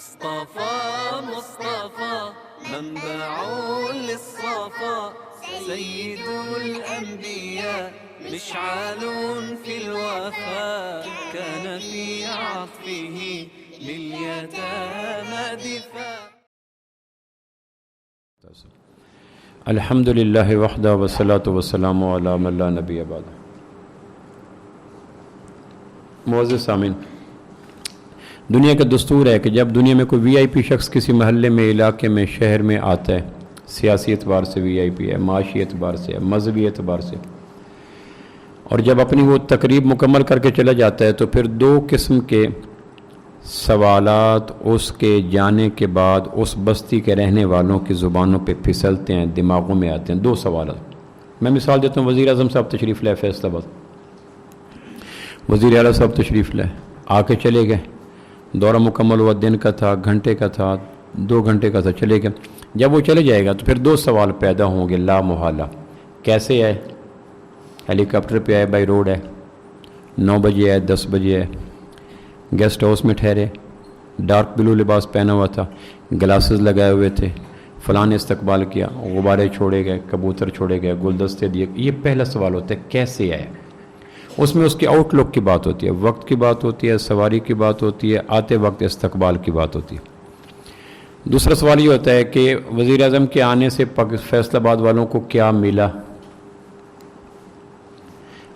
مصطفى مصطفى منبع للصفا سيد الأنبياء مشعل في الوفاء كان في عطفه لليتامى دفاع. الحمد للہ وحدہ والصلاة والسلام علی من لا نبی بعد. معزز سامعین، دنیا کا دستور ہے کہ جب دنیا میں کوئی وی آئی پی شخص کسی محلے میں، علاقے میں، شہر میں آتا ہے، سیاسی اعتبار سے وی آئی پی ہے، معاشی اعتبار سے ہے، مذہبی اعتبار سے، اور جب اپنی وہ تقریب مکمل کر کے چلا جاتا ہے تو پھر دو قسم کے سوالات اس کے جانے کے بعد اس بستی کے رہنے والوں کی زبانوں پہ پھسلتے ہیں، دماغوں میں آتے ہیں. دو سوالات میں مثال دیتا ہوں. وزیر اعظم صاحب تشریف لائے فیصل آباد، وزیر اعلیٰ صاحب تشریف لائے، آ کے چلے گئے. دورہ مکمل ہوا، دن کا تھا، گھنٹے کا تھا، 2 گھنٹے کا تھا، چلے گئے. جب وہ چلے جائے گا تو پھر 2 سوال پیدا ہوں گے لا محالہ. کیسے آئے؟ ہیلی کاپٹر پہ آئے، بائی روڈ ہے، 9 بجے آئے، 10 بجے آئے، گیسٹ ہاؤس میں ٹھہرے، ڈارک بلو لباس پہنا ہوا تھا، گلاسز لگائے ہوئے تھے، فلاں نے استقبال کیا، غبارے چھوڑے گئے، کبوتر چھوڑے گئے، گلدستے دیے. یہ پہلا سوال ہوتا ہے کیسے آئے. اس میں اس کی آؤٹ لک کی بات ہوتی ہے، وقت کی بات ہوتی ہے، سواری کی بات ہوتی ہے، آتے وقت استقبال کی بات ہوتی ہے. دوسرا سوال یہ ہوتا ہے کہ وزیر اعظم کے آنے سے فیصل آباد والوں کو کیا ملا.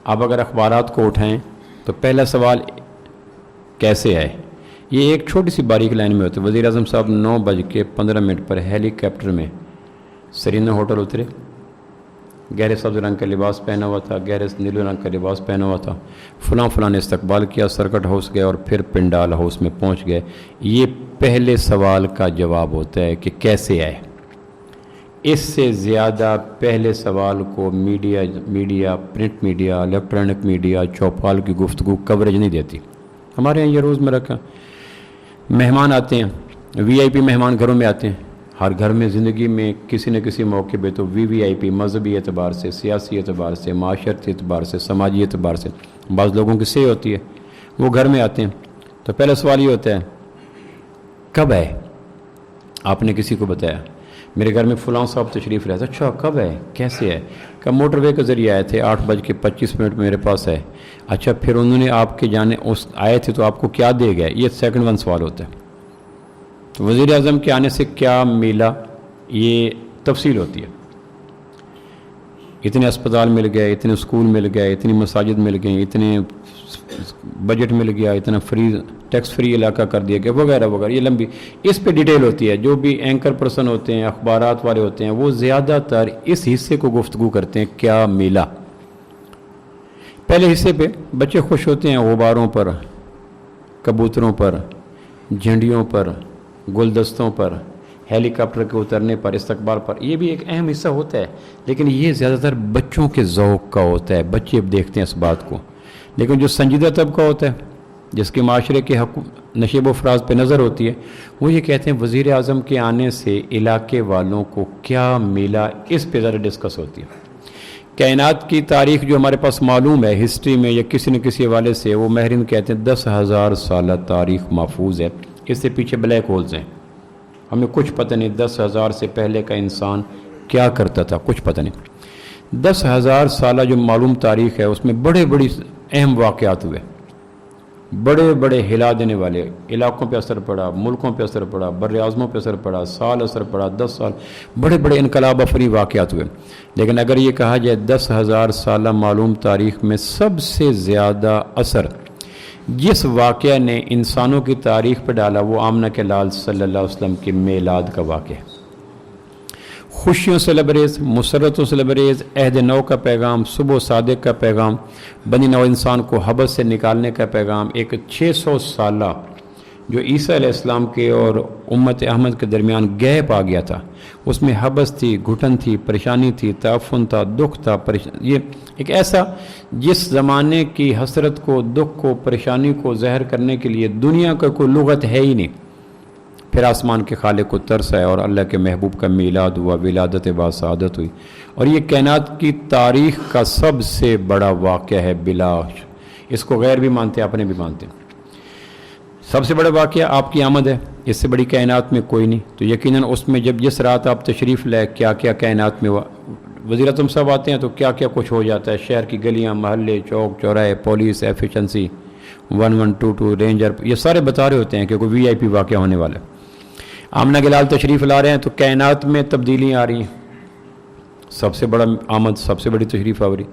اب اگر اخبارات کو اٹھائیں تو پہلا سوال کیسے آئے. یہ ایک چھوٹی سی باریک لائن میں ہوتا ہے. وزیر اعظم صاحب 9:15 پر ہیلی کاپٹر میں سرینا ہوٹل اترے، گہرے سبز رنگ کا لباس پہنا ہوا تھا، گہرے نیلے رنگ کا لباس پہنا ہوا تھا، فلاں نے استقبال کیا، سرکٹ ہاؤس گئے اور پھر پنڈال ہاؤس میں پہنچ گئے. یہ پہلے سوال کا جواب ہوتا ہے کہ کیسے آئے. اس سے زیادہ پہلے سوال کو media, print media, electronic media, Chopal کی گفتگو کوریج نہیں دیتی. ہمارے یہاں یہ روزمرہ کا مہمان آتے ہیں، وی آئی پی مہمان گھروں میں آتے ہیں. ہر گھر میں زندگی میں کسی نہ کسی موقع پہ تو وی آئی پی مذہبی اعتبار سے، سیاسی اعتبار سے، معاشرتی اعتبار سے، سماجی اعتبار سے بعض لوگوں کی صحیح ہوتی ہے، وہ گھر میں آتے ہیں. تو پہلا سوال یہ ہوتا ہے کب آئے. آپ نے کسی کو بتایا میرے گھر میں فلاں صاحب تشریف رہتا. اچھا کب آئے، کیسے آئے؟ کہ موٹر وے کے ذریعے آئے تھے، 8:25 میرے پاس آئے. اچھا پھر انہوں نے آپ کے جانے آئے تھے تو آپ کو کیا دے گئے. یہ سیکنڈ 1 سوال ہوتا ہے. تو وزیر اعظم کے آنے سے کیا ملا، یہ تفصیل ہوتی ہے. اتنے اسپتال مل گئے، اتنے اسکول مل گئے، اتنی مساجد مل گئیں، اتنے بجٹ مل گیا، اتنا ٹیکس فری علاقہ کر دیا گیا، وغیرہ وغیرہ. یہ لمبی اس پہ ڈیٹیل ہوتی ہے. جو بھی اینکر پرسن ہوتے ہیں، اخبارات والے ہوتے ہیں، وہ زیادہ تر اس حصے کو گفتگو کرتے ہیں کیا ملا. پہلے حصے پہ بچے خوش ہوتے ہیں غباروں پر، کبوتروں پر، جھنڈیوں پر، گلدستوں پر، ہیلی کاپٹر کے اترنے پر، استقبال پر. یہ بھی ایک اہم حصہ ہوتا ہے، لیکن یہ زیادہ تر بچوں کے ذوق کا ہوتا ہے. بچے دیکھتے ہیں اس بات کو. لیکن جو سنجیدہ طبقہ ہوتا ہے، جس کے معاشرے کے نشیب و فراز پہ نظر ہوتی ہے، وہ یہ کہتے ہیں وزیر اعظم کے آنے سے علاقے والوں کو کیا ملا. اس پہ ذرا ڈسکس ہوتی ہے. کائنات کی تاریخ جو ہمارے پاس معلوم ہے ہسٹری میں یا کسی نہ کسی حوالے سے، وہ ماہرین کہتے ہیں 10,000 سالہ تاریخ محفوظ ہے. اس سے پیچھے بلیک ہولز ہیں. ہمیں کچھ پتہ نہیں 10,000 سے پہلے کا انسان کیا کرتا تھا، کچھ پتہ نہیں. 10,000 سالہ جو معلوم تاریخ ہے اس میں بڑے اہم واقعات ہوئے، بڑے ہلا دینے والے. علاقوں پہ اثر پڑا، ملکوں پہ اثر پڑا، بر اعظموں پہ اثر پڑا، سال اثر پڑا، 10 سال، بڑے انقلاب آفری واقعات ہوئے. لیکن اگر یہ کہا جائے 10,000 سالہ معلوم تاریخ میں سب سے زیادہ اثر جس واقعہ نے انسانوں کی تاریخ پہ ڈالا، وہ آمنہ کے لال صلی اللہ علیہ وسلم کے میلاد کا واقعہ. خوشیوں سے لبریز، مسرتوں سے لبریز، عہد نو کا پیغام، صبح و صادق کا پیغام، بنی نوع انسان کو حبس سے نکالنے کا پیغام. ایک 600 سالہ جو عیسیٰ علیہ السلام کے اور امت احمد کے درمیان گیپ آ گیا تھا، اس میں حبس تھی، گھٹن تھی، پریشانی تھی، تعفن تھا، دکھ تھا. یہ ایک ایسا جس زمانے کی حسرت کو، دکھ کو، پریشانی کو ظاہر کرنے کے لیے دنیا کا کوئی لغت ہے ہی نہیں. پھر آسمان کے خالق کو ترس ہے اور اللہ کے محبوب کا میلاد ہوا، ولادت باسعادت ہوئی. اور یہ کائنات کی تاریخ کا سب سے بڑا واقعہ ہے بلا. اس کو غیر بھی مانتے ہیں، اپنے بھی مانتے ہیں. سب سے بڑا واقعہ آپ کی آمد ہے. اس سے بڑی کائنات میں کوئی نہیں. تو یقیناً اس میں جب جس رات آپ تشریف لائے کیا کیا کائنات میں ہوا. وزیر اعظم صاحب آتے ہیں تو کیا کیا کچھ ہو جاتا ہے. شہر کی گلیاں، محلے، چوک چوراہے، پولیس، ایفیشنسی، 1122 رینجر، یہ سارے بتا رہے ہوتے ہیں کہ کوئی وی آئی پی واقعہ ہونے والا ہے. آمنہ کے لال تشریف لا رہے ہیں تو کائنات میں تبدیلیاں آ رہی ہیں. سب سے بڑا آمد، سب سے بڑی تشریف آوری،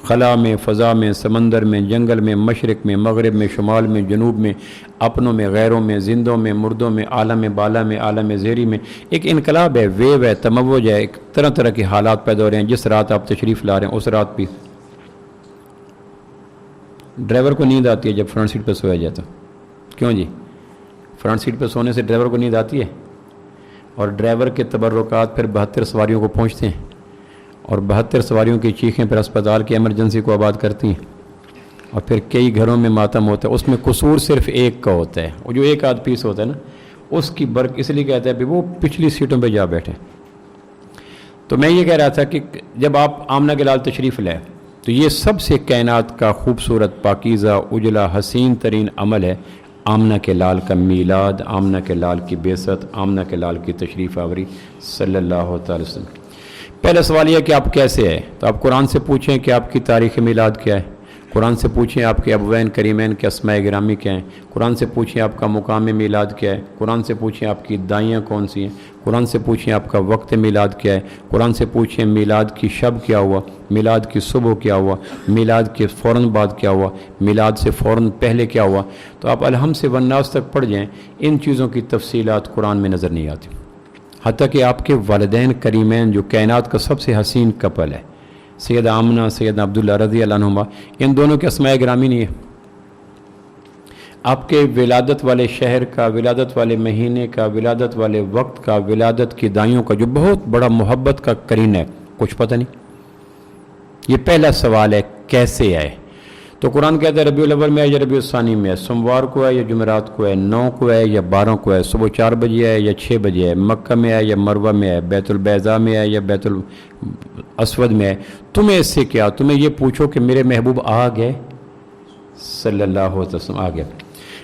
خلا میں، فضا میں، سمندر میں، جنگل میں، مشرق میں، مغرب میں، شمال میں، جنوب میں، اپنوں میں، غیروں میں، زندوں میں، مردوں میں، عالم بالا میں، عالم زیری میں. ایک انقلاب ہے، ویو ہے، تموج ہے، ایک طرح طرح کے حالات پیدا ہو رہے ہیں. جس رات آپ تشریف لا رہے ہیں اس رات بھی ڈرائیور کو نیند آتی ہے جب فرنٹ سیٹ پہ سویا جاتا. کیوں جی؟ فرنٹ سیٹ پہ سونے سے ڈرائیور کو نیند آتی ہے، اور ڈرائیور کے تبرکات پھر 72 سواریوں کو پہنچتے ہیں، اور 72 سواریوں کی چیخیں پھر اسپتال کی ایمرجنسی کو آباد کرتی ہیں، اور پھر کئی گھروں میں ماتم ہوتا ہے. اس میں قصور صرف ایک کا ہوتا ہے، وہ جو ایک آدھ پیس ہوتا ہے نا، اس کی برق اس لیے کہتا ہے کہ وہ پچھلی سیٹوں پہ جا بیٹھے. تو میں یہ کہہ رہا تھا کہ جب آپ آمنہ کے لال تشریف لائے تو یہ سب سے کائنات کا خوبصورت، پاکیزہ، اجلا، حسین ترین عمل ہے آمنہ کے لال کا میلاد، آمنہ کے لال کی بعثت، آمنہ کے لال کی تشریف آوری صلی اللہ تعالی وسلم. پہلا سوال یہ ہے کہ آپ کیسے ہیں. تو آپ قرآن سے پوچھیں کہ آپ کی تاریخ میلاد کیا ہے. قرآن سے پوچھیں آپ کے ابوین کریمین کے اسماء گرامی کیا ہیں. قرآن سے پوچھیں آپ کا مقام میلاد کیا ہے. قرآن سے پوچھیں آپ کی دائیاں کون سی ہیں. قرآن سے پوچھیں آپ کا وقت میلاد کیا ہے. قرآن سے پوچھیں میلاد کی شب کیا ہوا، میلاد کی صبح کیا ہوا، میلاد کے فوراً بعد کیا ہوا، میلاد سے فوراً پہلے کیا ہوا. تو آپ الحمد سے والناس تک پڑھ جائیں، ان چیزوں کی تفصیلات قرآن میں نظر نہیں آتی. حتیٰ کہ آپ کے والدین کریمین جو کائنات کا سب سے حسین کپل ہے، سید آمنہ، سید عبداللہ رضی اللہ عنہما، ان دونوں کے اسماء گرامی نہیں ہے. آپ کے ولادت والے شہر کا، ولادت والے مہینے کا، ولادت والے وقت کا، ولادت کی دائیوں کا جو بہت بڑا محبت کا قرین ہے، کچھ پتہ نہیں. یہ پہلا سوال ہے کیسے آئے. تو قرآن کہتا ہے ربیع الاول میں ہے یا ربیع الثانی میں ہے، سوموار کو ہے یا جمعرات کو ہے، 9 کو ہے یا 12 کو ہے، صبح 4 بجے ہے یا 6 بجے ہے، مکہ میں ہے یا مروہ میں ہے، بیت البیضاء میں ہے یا بیت الاسود میں ہے. تمہیں اس سے کیا؟ تمہیں یہ پوچھو کہ میرے محبوب آ گئے صلی اللہ علیہ وسلم، آ گئے.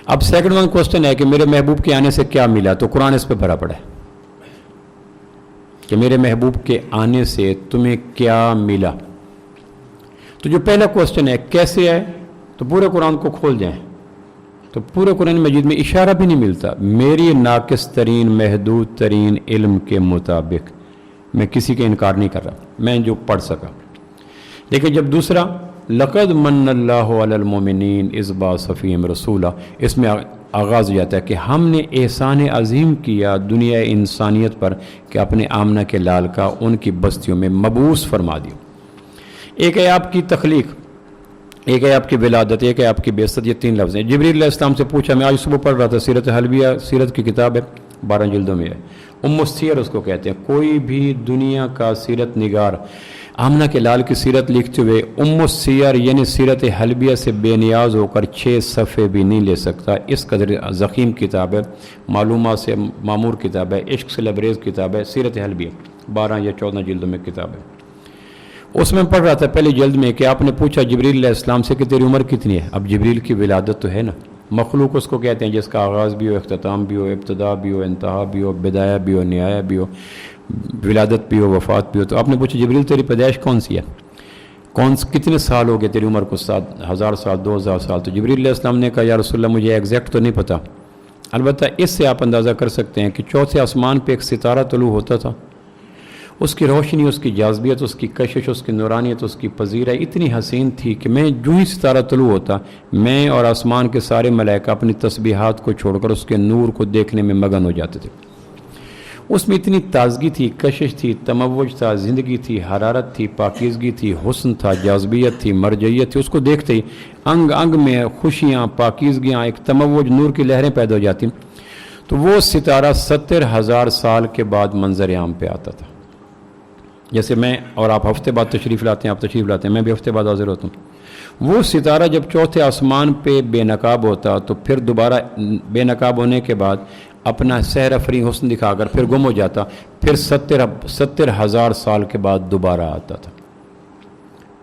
اب سیکنڈ ون کوسچن ہے کہ میرے محبوب کے آنے سے کیا ملا. تو قرآن اس پہ بھرا پڑا ہے کہ میرے محبوب کے آنے سے تمہیں کیا ملا. تو جو پہلا کوسچن ہے کیسے آئے، تو پورے قرآن کو کھول جائیں تو پورے قرآن مجید میں اشارہ بھی نہیں ملتا. میری ناقص ترین، محدود ترین علم کے مطابق میں کسی کا انکار نہیں کر رہا، میں جو پڑھ سکا. لیکن جب دوسرا لقد من اللہ علی المومنین اذ بعث فیہم رسولا، اس میں آغاز ہو جاتا ہے کہ ہم نے احسان عظیم کیا دنیا انسانیت پر کہ اپنے آمنہ کے لال کا ان کی بستیوں میں مبعوث فرما دیا. ایک ہے آپ کی تخلیق، ایک ہے آپ کی ولادت، ایک ہے آپ کی بعثت. یہ 3 لفظ ہیں. جبریل علیہ السلام سے پوچھا، میں آج صبح پڑھ رہا تھا، سیرت حلبیہ سیرت کی کتاب ہے، 12 جلدوں میں ہے، ام السیر اس کو کہتے ہیں. کوئی بھی دنیا کا سیرت نگار آمنہ کے لال کی سیرت لکھتے ہوئے ام السیر یعنی سیرت حلبیہ سے بے نیاز ہو کر 6 صفحے بھی نہیں لے سکتا. اس قدر ضخیم کتاب ہے، معلومات سے معمور کتاب ہے، عشق سے لبریز کتاب ہے. سیرت حلبیہ 12 یا 14 جلدوں میں کتاب ہے. اس میں پڑھ رہا تھا پہلی جلد میں کہ آپ نے پوچھا جبریل علیہ السلام سے کہ تیری عمر کتنی ہے. اب جبریل کی ولادت تو ہے نا، مخلوق اس کو کہتے ہیں جس کا آغاز بھی ہو، اختتام بھی ہو، ابتدا بھی ہو، انتہا بھی ہو، بدایہ بھی ہو، نہایہ بھی ہو، ولادت بھی ہو، وفات بھی ہو. تو آپ نے پوچھا جبریل تیری پیدائش کون سی ہے، کتنے سال ہو گئے تیری عمر کو؟ 7,000 سال، 2,000 سال. تو جبریل علیہ السلام نے کہا یا رسول اللہ مجھے ایگزیکٹ تو نہیں پتہ، البتہ اس سے آپ اندازہ کر سکتے ہیں کہ چوتھے آسمان پہ ایک ستارہ طلوع ہوتا تھا. اس کی روشنی، اس کی جاذبیت، اس کی کشش، اس کی نورانیت، اس کی پذیرائی اتنی حسین تھی کہ میں جو ہی ستارہ طلوع ہوتا، میں اور آسمان کے سارے ملائکہ اپنی تسبیحات کو چھوڑ کر اس کے نور کو دیکھنے میں مگن ہو جاتے تھے. اس میں اتنی تازگی تھی، کشش تھی، تموج تھا، زندگی تھی، حرارت تھی، پاکیزگی تھی، حسن تھا، جاذبیت تھی، مرجعیت تھی. اس کو دیکھتے ہی انگ انگ میں خوشیاں، پاکیزگیاں، ایک تموج، نور کی لہریں پیدا ہو جاتی. تو وہ ستارہ 70,000 سال کے بعد منظر عام پہ آتا تھا. جیسے میں اور آپ ہفتے بعد تشریف لاتے ہیں، آپ تشریف لاتے ہیں، میں بھی ہفتے بعد حاضر ہوتا ہوں. وہ ستارہ جب چوتھے آسمان پہ بے نقاب ہوتا تو پھر دوبارہ بے نقاب ہونے کے بعد اپنا سحر افری حسن دکھا کر پھر گم ہو جاتا، پھر 70,000 سال کے بعد دوبارہ آتا تھا.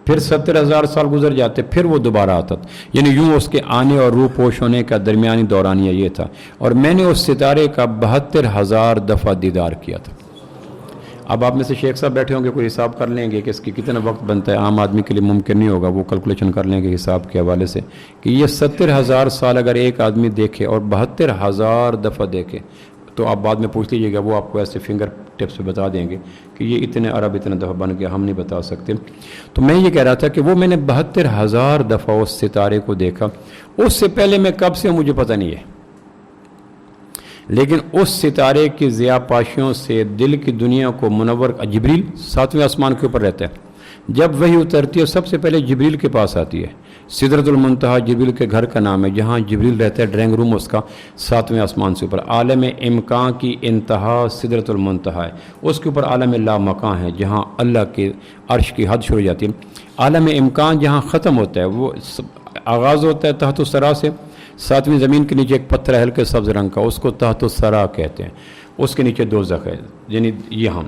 پھر 70,000 سال گزر جاتے، پھر وہ دوبارہ آتا تھا، یعنی یوں اس کے آنے اور روح پوش ہونے کا درمیانی دورانیہ یہ تھا۔ اور میں نے اس ستارے کا 72,000 دفعہ دیدار کیا تھا۔ اب آپ میں سے شیخ صاحب بیٹھے ہوں گے، کوئی حساب کر لیں گے کہ اس کی کتنا وقت بنتا ہے، عام آدمی کے لیے ممکن نہیں ہوگا، وہ کیلکولیشن کر لیں گے حساب کے حوالے سے کہ یہ 70,000 سال اگر ایک آدمی دیکھے اور 72,000 دفعہ دیکھے تو آپ بعد میں پوچھ لیجیے گا، وہ آپ کو ایسے فنگر ٹپس پہ بتا دیں گے کہ یہ اتنے ارب اتنے دفعہ بن گیا، ہم نہیں بتا سکتے۔ تو میں یہ کہہ رہا تھا کہ وہ میں نے 72,000 دفعہ اس ستارے کو دیکھا، اس سے پہلے میں کب سے مجھے پتہ نہیں ہے، لیکن اس ستارے کی ضیاء پاشیوں سے دل کی دنیا کو منور، جبریل 7ویں آسمان کے اوپر رہتا ہے، جب وہی اترتی ہے سب سے پہلے جبریل کے پاس آتی ہے۔ سدرۃ المنتہا جبریل کے گھر کا نام ہے، جہاں جبریل رہتا ہے، ڈرائنگ روم اس کا 7ویں آسمان سے اوپر۔ عالم امکان کی انتہا سدرۃ المنتہا ہے، اس کے اوپر عالم لا مکان ہے جہاں اللہ کے عرش کی حد شروع ہو جاتی ہے۔ عالم امکان جہاں ختم ہوتا ہے، وہ آغاز ہوتا ہے تحت الثری سے، 7ویں زمین کے نیچے ایک پتھر ہے ہلکے سبز رنگ کا، اس کو تحت الثری کہتے ہیں، اس کے نیچے دوزخ ہے، یعنی یہاں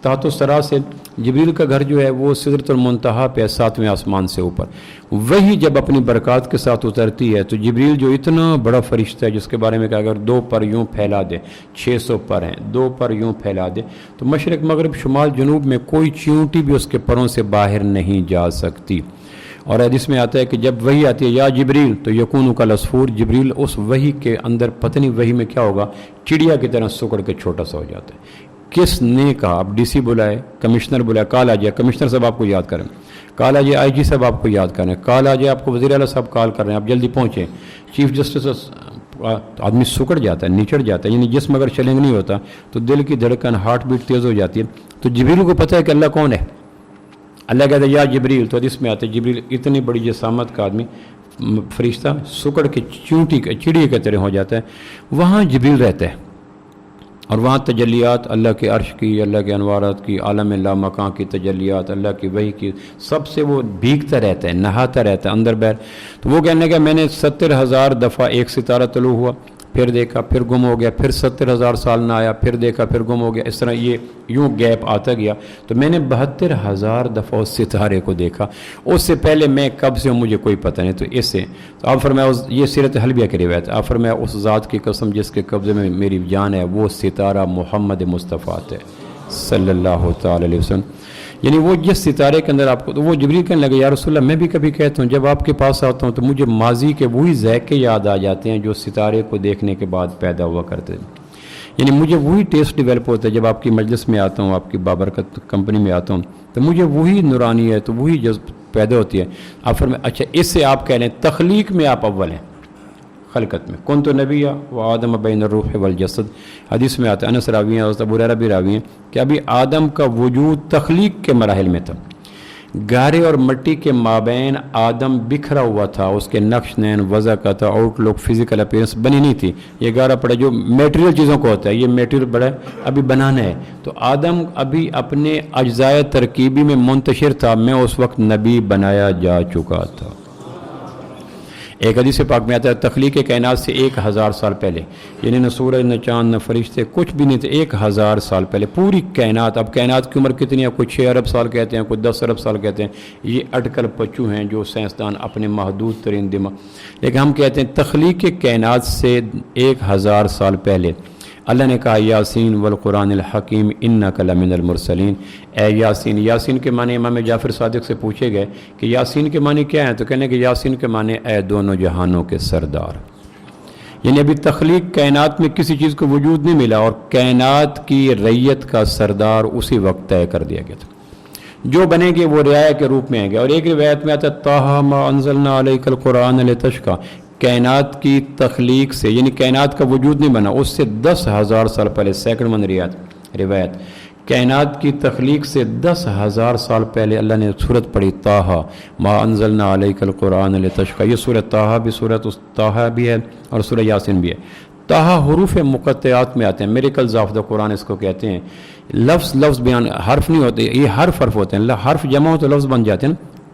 تحت الثری سے جبریل کا گھر جو ہے وہ سدرۃ المنتہا پہ 7ویں آسمان سے اوپر۔ وہی جب اپنی برکات کے ساتھ اترتی ہے تو جبریل جو اتنا بڑا فرشتہ ہے، جس کے بارے میں کہ اگر 2 پر یوں پھیلا دے، 600 پر ہیں، 2 پر یوں پھیلا دے تو مشرق مغرب شمال جنوب میں کوئی چیونٹی بھی اس کے پروں سے باہر نہیں جا سکتی۔ اور حدیث میں آتا ہے کہ جب وہی آتی ہے یا جبریل تو یکون کالعصفور، جبریل اس وہی کے اندر پتہ نہیں وہی میں کیا ہوگا، چڑیا کی طرح سکڑ کے چھوٹا سا ہو جاتا ہے۔ کس نے کہا؟ اب ڈی سی بلائے، کمشنر بلائے، کال آ جائے، کمشنر صاحب آپ کو یاد کریں، کال آ جائے، آئی جی صاحب آپ کو یاد کریں، کال آ جائے آپ کو، وزیر اعلیٰ صاحب کال کر رہے ہیں، آپ جلدی پہنچیں، چیف جسٹس، آدمی سکڑ جاتا ہے، نچڑ جاتا ہے، یعنی جسم اگر چیلنج نہیں ہوتا تو دل کی دھڑکن، ہارٹ بیٹ تیز ہو جاتی ہے۔ تو جبریل کو پتہ ہے کہ اللہ کون ہے، اللہ کہتا ہے یا جبریل، تو حدیث میں آتا ہے جبریل اتنی بڑی جسامت کا آدمی، فرشتہ سکڑ کے چڑیے کی طرح ہو جاتا ہے، وہاں جبریل رہتا ہے، اور وہاں تجلیات اللہ کے عرش کی، اللہ کے انوارات کی، عالم لا مکان کی تجلیات، اللہ کی وحی کی، سب سے وہ بھیگتا رہتا ہے، نہاتا رہتا ہے اندر باہر۔ تو وہ کہنے کا میں نے 70,000 دفعہ ایک ستارہ طلوع ہوا، پھر دیکھا، پھر گم ہو گیا، پھر 70,000 سال نہ آیا، پھر دیکھا، پھر گم ہو گیا، اس طرح یہ یوں گیپ آتا گیا۔ تو میں نے 72,000 دفعہ اس ستارے کو دیکھا، اس سے پہلے میں کب سے ہوں مجھے کوئی پتہ نہیں۔ تو اس سے تو آپ فرمایا، یہ سیرت حلبیہ کی روایت، آپ فرمایا اس ذات کی قسم جس کے قبضے میں میری جان ہے، وہ ستارہ محمد مصطفیٰ ہے صلی اللہ تعالی علیہ وسلم، یعنی وہ جس ستارے کے اندر آپ کو، تو وہ جبریل کہنے لگے یا رسول اللہ، میں بھی کبھی کہتا ہوں جب آپ کے پاس آتا ہوں تو مجھے ماضی کے وہی ذائقے یاد آ جاتے ہیں جو ستارے کو دیکھنے کے بعد پیدا ہوا کرتے ہیں، یعنی مجھے وہی ٹیسٹ ڈیولپ ہوتا ہے جب آپ کی مجلس میں آتا ہوں، آپ کی بابرکت کمپنی میں آتا ہوں تو مجھے وہی نورانی ہے، تو وہی جذب پیدا ہوتی ہے۔ آپ فرمائیں اچھا اس سے آپ کہہ لیں تخلیق میں آپ اول ہیں، خلقت میں کنت نبیہ و آدم بین الروح والجسد، حدیث میں آتا ہے، انس راوی ہیں، حضرت ابو ہریرہ بھی راوی ہیں کہ ابھی آدم کا وجود تخلیق کے مراحل میں تھا، گارے اور مٹی کے مابین آدم بکھرا ہوا تھا، اس کے نقش نین وضع کا تھا، آؤٹ لک، فزیکل اپیرنس بنی نہیں تھی، یہ گارا پڑا جو میٹیریل چیزوں کو ہوتا ہے، یہ میٹیریل بڑا ابھی بنانا ہے، تو آدم ابھی اپنے اجزائے ترکیبی میں منتشر تھا، میں اس وقت نبی بنایا جا چکا تھا۔ ایک حدیث پاک میں آتا ہے تخلیق کائنات سے 1000 سال پہلے، یعنی نہ سورج نہ چاند نہ فرشتے کچھ بھی نہیں تھے، 1000 سال پہلے پوری کائنات۔ اب کائنات کی عمر کتنی ہے؟ کوئی 6 ارب سال کہتے ہیں، کوئی 10 ارب سال کہتے ہیں، یہ اٹکل پچو ہیں جو سائنسدان اپنے محدود ترین دماغ، لیکن ہم کہتے ہیں تخلیق کائنات سے 1000 سال پہلے اللہ نے کہا یاسین والقرآن الحکیم انک لمن المرسلین، اے یاسین۔ یاسین کے معنی امام جعفر صادق سے پوچھے گئے کہ یاسین کے معنی کیا ہیں، تو کہنے کہ یاسین کے معنی اے دونوں جہانوں کے سردار، یعنی ابھی تخلیق کائنات میں کسی چیز کو وجود نہیں ملا اور کائنات کی ریت کا سردار اسی وقت طے کر دیا گیا تھا، جو بنے گے وہ رعایا کے روپ میں آئیں گے۔ اور ایک روایت میں آتا ہے طٰہٰ مَا أَنزَلْنَا عَلَيْكَ الْقُرْآنَ لِتَشْقَىٰ، کائنات کی تخلیق سے، یعنی کائنات کا وجود نہیں بنا، اس سے 10,000 سال پہلے، سیکنڈ ون روایت، کائنات کی تخلیق سے 10,000 سال پہلے اللہ نے سورت پڑھی طٰہٰ مَا أَنزَلْنَا عَلَيْكَ الْقُرْآنَ لِتَشْقَىٰ، یہ سورت طٰہٰ بھی، سورت طٰہٰ بھی ہے اور سورہ یاسین بھی ہے۔ طٰہٰ حروف مقطعات میں آتے ہیں، میریکلز آف دا قرآن اس کو کہتے ہیں، لفظ بیان، حرف نہیں ہوتے، یہ حرف ہوتے ہیں، حرف جمع ہو تو لفظ بن جاتے ہیں،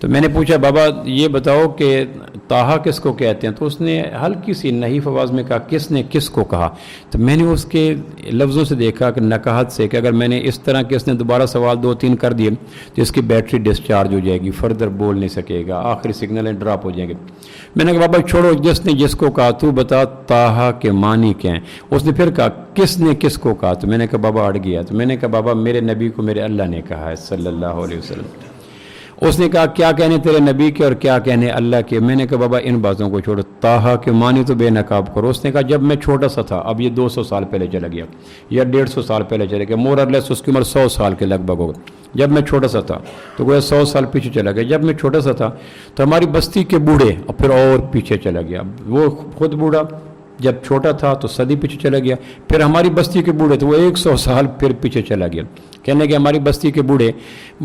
تو میں نے پوچھا بابا یہ بتاؤ کہ طٰہٰ کس کو کہتے ہیں؟ تو اس نے ہلکی سی نحیف آواز میں کہا کس نے کس کو کہا؟ تو میں نے اس کے لفظوں سے دیکھا کہ نکاہت سے کہ اگر میں نے اس طرح کس نے دوبارہ سوال 2-3 کر دیے تو اس کی بیٹری ڈسچارج ہو جائے گی، فردر بول نہیں سکے گا، آخری سگنلیں ڈراپ ہو جائیں گے۔ میں نے کہا بابا چھوڑو، جس نے جس کو کہا تو بتا طٰہٰ کے معنی کیا ہیں؟ اس نے پھر کہا کس نے کس کو کہا؟ تو میں نے کہا بابا اڑ گیا۔ تو میں نے کہا بابا میرے نبی کو میرے اللہ نے کہا ہے صلی اللہ علیہ وسلم۔ اس نے کہا کیا کہنے تیرے نبی کے اور کیا کہنے اللہ کے؟ میں نے کہا بابا ان باتوں کو چھوڑو، طٰہٰ کے معنی تو بے نقاب کرو۔ اس نے کہا جب میں چھوٹا سا تھا، اب یہ 200 سال پہلے چلا گیا یا 150 سال پہلے چلا گیا، مور اور لیس اس کی عمر 100 سال کے لگ بھگ ہوگا۔ جب میں چھوٹا سا تھا تو گویا 100 سال پیچھے چلا گیا۔ جب میں چھوٹا سا تھا تو ہماری بستی کے بوڑھے، اور پھر اور پیچھے چلا گیا، وہ خود بوڑھا جب چھوٹا تھا تو صدی پیچھے چلا گیا، پھر ہماری بستی کے بوڑھے تو وہ 100 سال پھر پیچھے چلا گیا۔ کہنے کہ ہماری بستی کے بوڑھے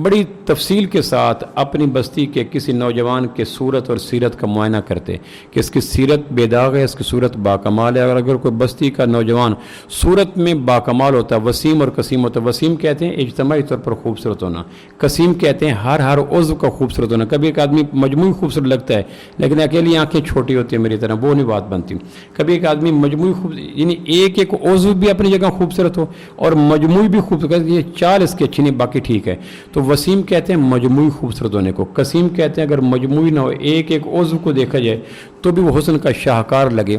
بڑی تفصیل کے ساتھ اپنی بستی کے کسی نوجوان کے صورت اور سیرت کا معائنہ کرتے کہ اس کی سیرت بے داغ ہے، اس کی صورت باکمال ہے، اور اگر کوئی بستی کا نوجوان صورت میں باکمال ہوتا ہے، وسیم اور قسیم ہوتا ہے۔ وسیم کہتے ہیں اجتماعی طور پر خوبصورت ہونا، قسیم کہتے ہیں ہر عضو کا خوبصورت ہونا۔ کبھی ایک آدمی مجموعی خوبصورت لگتا ہے لیکن اکیلی آنکھیں چھوٹی ہوتی ہیں میری طرح، وہ نہیں بات بنتی۔ کبھی ایک آدمی مجموعی یعنی ایک عضو بھی اپنی جگہ خوبصورت ہو اور مجموعی بھی خوبصورت، یہ چال اس کی اچھی نہیں، باقی ٹھیک ہے۔ تو وسیم کہتے ہیں مجموعی خوبصورت ہونے کو، قسیم کہتے ہیں اگر مجموعی نہ ہو، ایک عضو کو دیکھا جائے تو بھی وہ حسن کا شاہکار لگے۔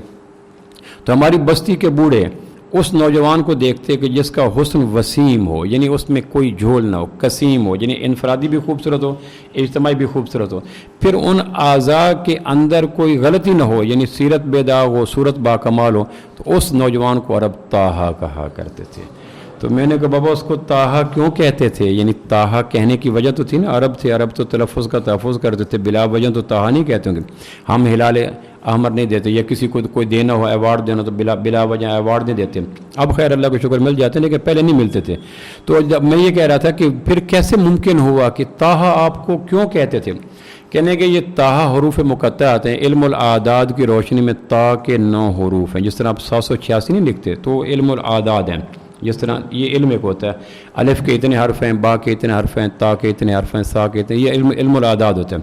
تو ہماری بستی کے بوڑھے اس نوجوان کو دیکھتے کہ جس کا حسن وسیم ہو، یعنی اس میں کوئی جھول نہ ہو، قسیم ہو، یعنی انفرادی بھی خوبصورت ہو، اجتماعی بھی خوبصورت ہو، پھر ان اعضاء کے اندر کوئی غلطی نہ ہو، یعنی سیرت بے داغ ہو، صورت باکمال ہو، تو اس نوجوان کو عرب طٰہٰ کہا کرتے تھے۔ تو میں نے کہا بابا اس کو طٰہٰ کیوں کہتے تھے؟ یعنی طٰہٰ کہنے کی وجہ تو تھی نا، عرب تھے، عرب تو تلفظ کا تحفظ کرتے تھے، بلا وجہ تو طٰہٰ نہیں کہتے ہوں گے۔ ہم ہلال احمر نہیں دیتے، یا کسی کو کوئی دینا ہو ایوارڈ دینا تو بلا وجہ ایوارڈ نہیں دیتے۔ اب خیر اللہ کا شکر مل جاتے ہیں لیکن پہلے نہیں ملتے تھے۔ تو جب میں یہ کہہ رہا تھا کہ پھر کیسے ممکن ہوا کہ طٰہٰ آپ کو کیوں کہتے تھے؟ کہنے کہ یہ طٰہٰ حروف مقطعات ہیں، علم الاعداد کی روشنی میں طٰ کے 9 حروف ہیں۔ جس طرح آپ 786 نہیں لکھتے تو علم الاعداد ہیں، جس طرح یہ علم ایک ہوتا ہے، الف کے اتنے حرف ہیں، با کے اتنے حرف ہیں، تا کے اتنے حرف ہیں، سا کے اتنے، یہ علم الاعداد ہوتا ہے۔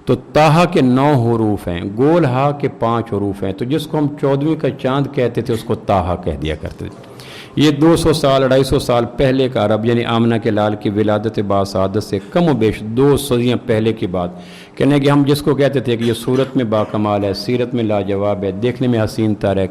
تو طٰہٰ کے 9 حروف ہیں، گول ہا کے 5 حروف ہیں، تو جس کو ہم 14ویں کا چاند کہتے تھے اس کو طٰہٰ کہہ دیا کرتے تھے۔ یہ 200 سال 250 سال پہلے کا عرب، یعنی آمنہ کے لال کی ولادت باسعادت سے کم و بیش 2 صدیاں پہلے کی بات۔ کہنے کہ ہم جس کو کہتے تھے کہ یہ صورت میں باکمال ہے، سیرت میں لاجواب ہے، دیکھنے میں حسین تر ہے،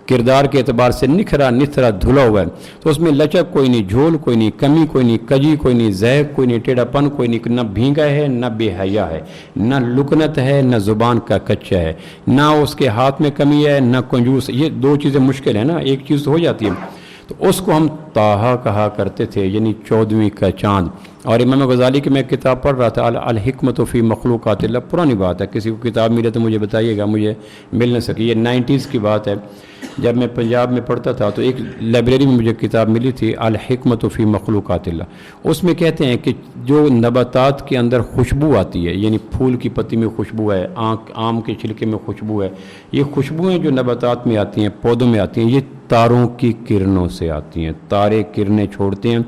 کردار کے اعتبار سے نکھرا نتھرا دھلا ہوا ہے، تو اس میں لچک کوئی نہیں، جھول کوئی نہیں، کمی کوئی نہیں، کجی کوئی نہیں، زیغ کوئی نہیں، ٹیڑھا پن کوئی نہیں، نہ بھینگا ہے نہ بے حیا ہے، نہ لکنت ہے نہ زبان کا کچا ہے، نہ اس کے ہاتھ میں کمی ہے نہ کنجوس۔ یہ 2 چیزیں مشکل ہیں نا، ایک چیز تو ہو جاتی ہے۔ تو اس کو ہم طٰہٰ کہا کرتے تھے، یعنی 14ویں کا چاند۔ اور امام غزالی کی میں کتاب پڑھ رہا تھا الحکمت فی مخلوقات اللہ، پرانی بات ہے، کسی کو کتاب ملے تو مجھے بتائیے گا، مجھے مل نہ سکی، یہ 90s کی بات ہے۔ جب میں پنجاب میں پڑھتا تھا تو ایک لائبریری میں مجھے کتاب ملی تھی الحکمت فی مخلوقات اللہ۔ اس میں کہتے ہیں کہ جو نباتات کے اندر خوشبو آتی ہے، یعنی پھول کی پتی میں خوشبو ہے، آم کے چھلکے میں خوشبو ہے، یہ خوشبوئیں جو نباتات میں آتی ہیں، پودوں میں آتی ہیں، یہ تاروں کی کرنوں سے آتی ہیں۔ تارے کرنیں چھوڑتے ہیں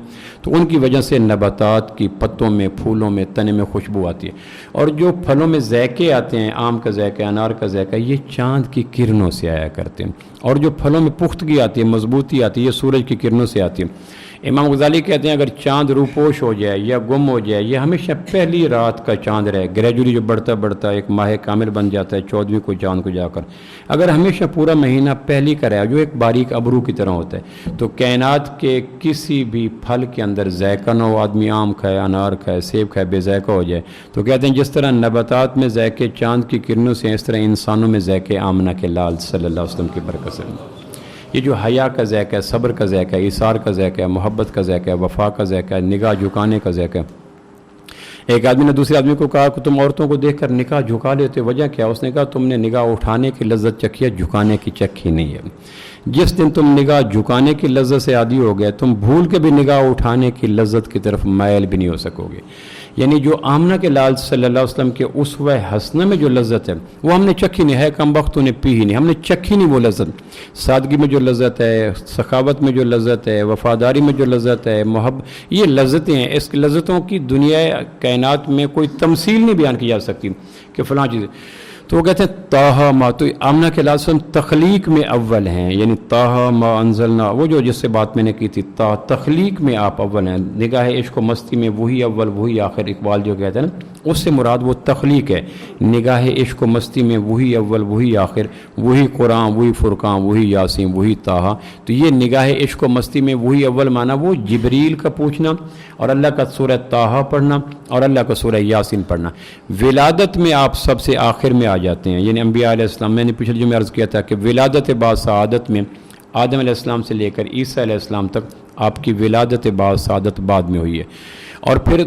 تو ان کی وجہ سے نباتات کی پتوں میں، پھولوں میں، تنے میں خوشبو آتی ہے۔ اور جو پھلوں میں ذائقے آتے ہیں، آم کا ذائقہ، انار کا ذائقہ، یہ چاند کی کرنوں سے آیا کرتے ہیں۔ اور جو پھلوں میں پختگی آتی ہے، مضبوطی آتی ہے، یہ سورج کی کرنوں سے آتی ہے۔ امام غزالی کہتے ہیں اگر چاند روپوش ہو جائے یا گم ہو جائے، یہ ہمیشہ پہلی رات کا چاند رہے، گریجولی جو بڑھتا بڑھتا ایک ماہ کامل بن جاتا ہے 14ویں کو چاند کو جا کر، اگر ہمیشہ پورا مہینہ پہلی کا رہے جو ایک باریک ابرو کی طرح ہوتا ہے، تو کائنات کے کسی بھی پھل کے اندر ذائقہ نہ ہو، آدمی آم کھائے، انار کھائے، سیب کھائے، بے ذائقہ ہو جائے، تو کہتے ہیں جس طرح نباتات میں ذائقے چاند کی کرنوں سے، اس طرح انسانوں میں ذائقے آمنہ کے لال صلی اللہ علیہ وسلم کی برکت سے۔ یہ جو حیا کا ذائقہ ہے، صبر کا ذائقہ ہے، ایثار کا ذائقہ ہے، محبت کا ذائقہ ہے، وفا کا ذائقہ ہے، نگاہ جھکانے کا ذائقہ ہے۔ ایک آدمی نے دوسرے آدمی کو کہا کہ تم عورتوں کو دیکھ کر نگاہ جھکا لیتے، وجہ کیا؟ اس نے کہا تم نے نگاہ اٹھانے کی لذت چکھی ہے، جھکانے کی چکھی نہیں ہے۔ جس دن تم نگاہ جھکانے کی لذت سے عادی ہو گئے، تم بھول کے بھی نگاہ اٹھانے کی لذت کی طرف مائل بھی نہیں ہو سکو گے۔ یعنی جو آمنہ کے لال صلی اللہ علیہ وسلم کے اسوہ حسنہ میں جو لذت ہے وہ ہم نے چکھی نہیں ہے، کم وقت نے پی ہی نہیں، ہم نے چکھی نہیں وہ لذت۔ سادگی میں جو لذت ہے، سخاوت میں جو لذت ہے، وفاداری میں جو لذت ہے، محبت، یہ لذتیں ہیں، اس لذتوں کی دنیا کائنات میں کوئی تمثیل نہیں بیان کی جا سکتی کہ فلاں چیز۔ تو وہ کہتے ہیں طٰہٰ ما، تو آمنہ کے لال صلی اللہ علیہ وسلم تخلیق میں اول ہیں، یعنی طٰہٰ ما انزلنا، وہ جو جس سے بات میں نے کی تھی، تخلیق میں آپ اول ہیں، نگاہ عشق و مستی میں وہی اول وہی آخر، اقبال جو کہتے ہیں نا، اس سے مراد وہ تخلیق ہے، نگاہ عشق و مستی میں وہی اول وہی آخر، وہی قرآن وہی فرقان وہی یاسین وہی طٰہٰ۔ تو یہ نگاہ عشق و مستی میں وہی اول معنی وہ جبریل کا پوچھنا اور اللہ کا سورہ طٰہٰ پڑھنا اور اللہ کا سورہ یاسین پڑھنا۔ ولادت میں آپ سب سے آخر میں آ جاتے ہیں، یعنی انبیاء علیہ السلام، میں نے پچھلے جو میں عرض کیا تھا کہ ولادت بعد سعادت میں آدم علیہ السلام سے لے کر عیسیٰ علیہ السلام تک آپ کی ولادت بعد سعادت بعد میں ہوئی ہے، اور پھر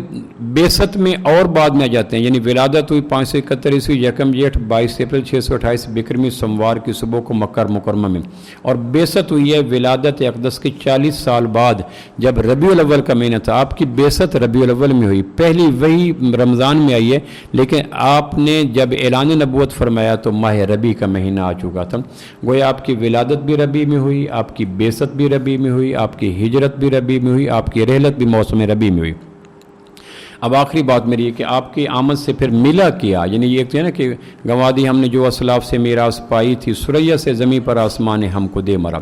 بعثت میں اور بعد میں آ جاتے ہیں، یعنی ولادت ہوئی 571 عیسوی یکم جیٹھ 22 اپریل 628 بکرمی سوموار کی صبح کو مکہ مکرمہ میں، اور بعثت ہوئی ہے ولادت اقدس کے 40 سال بعد جب ربیع الاول کا مہینہ تھا۔ آپ کی بعثت ربیع الاول میں ہوئی، پہلی وہی رمضان میں آئی ہے، لیکن آپ نے جب اعلان نبوت فرمایا تو ماہ ربیع کا مہینہ آ چکا تھا، گویا آپ کی ولادت بھی ربیع میں ہوئی، آپ کی بعثت بھی ربیع میں ہوئی، آپ کی ہجرت بھی ربیع میں ہوئی، آپ کی رحلت بھی موسم ربیع میں ہوئی۔ اب آخری بات میری ہے کہ آپ کی آمد سے پھر ملا کیا، یعنی یہ ایک ہے نا کہ گنوا دی ہم نے جو اسلاف سے میراث پائی تھی، ثریا سے زمیں پر آسمان ہم کو دے مرا۔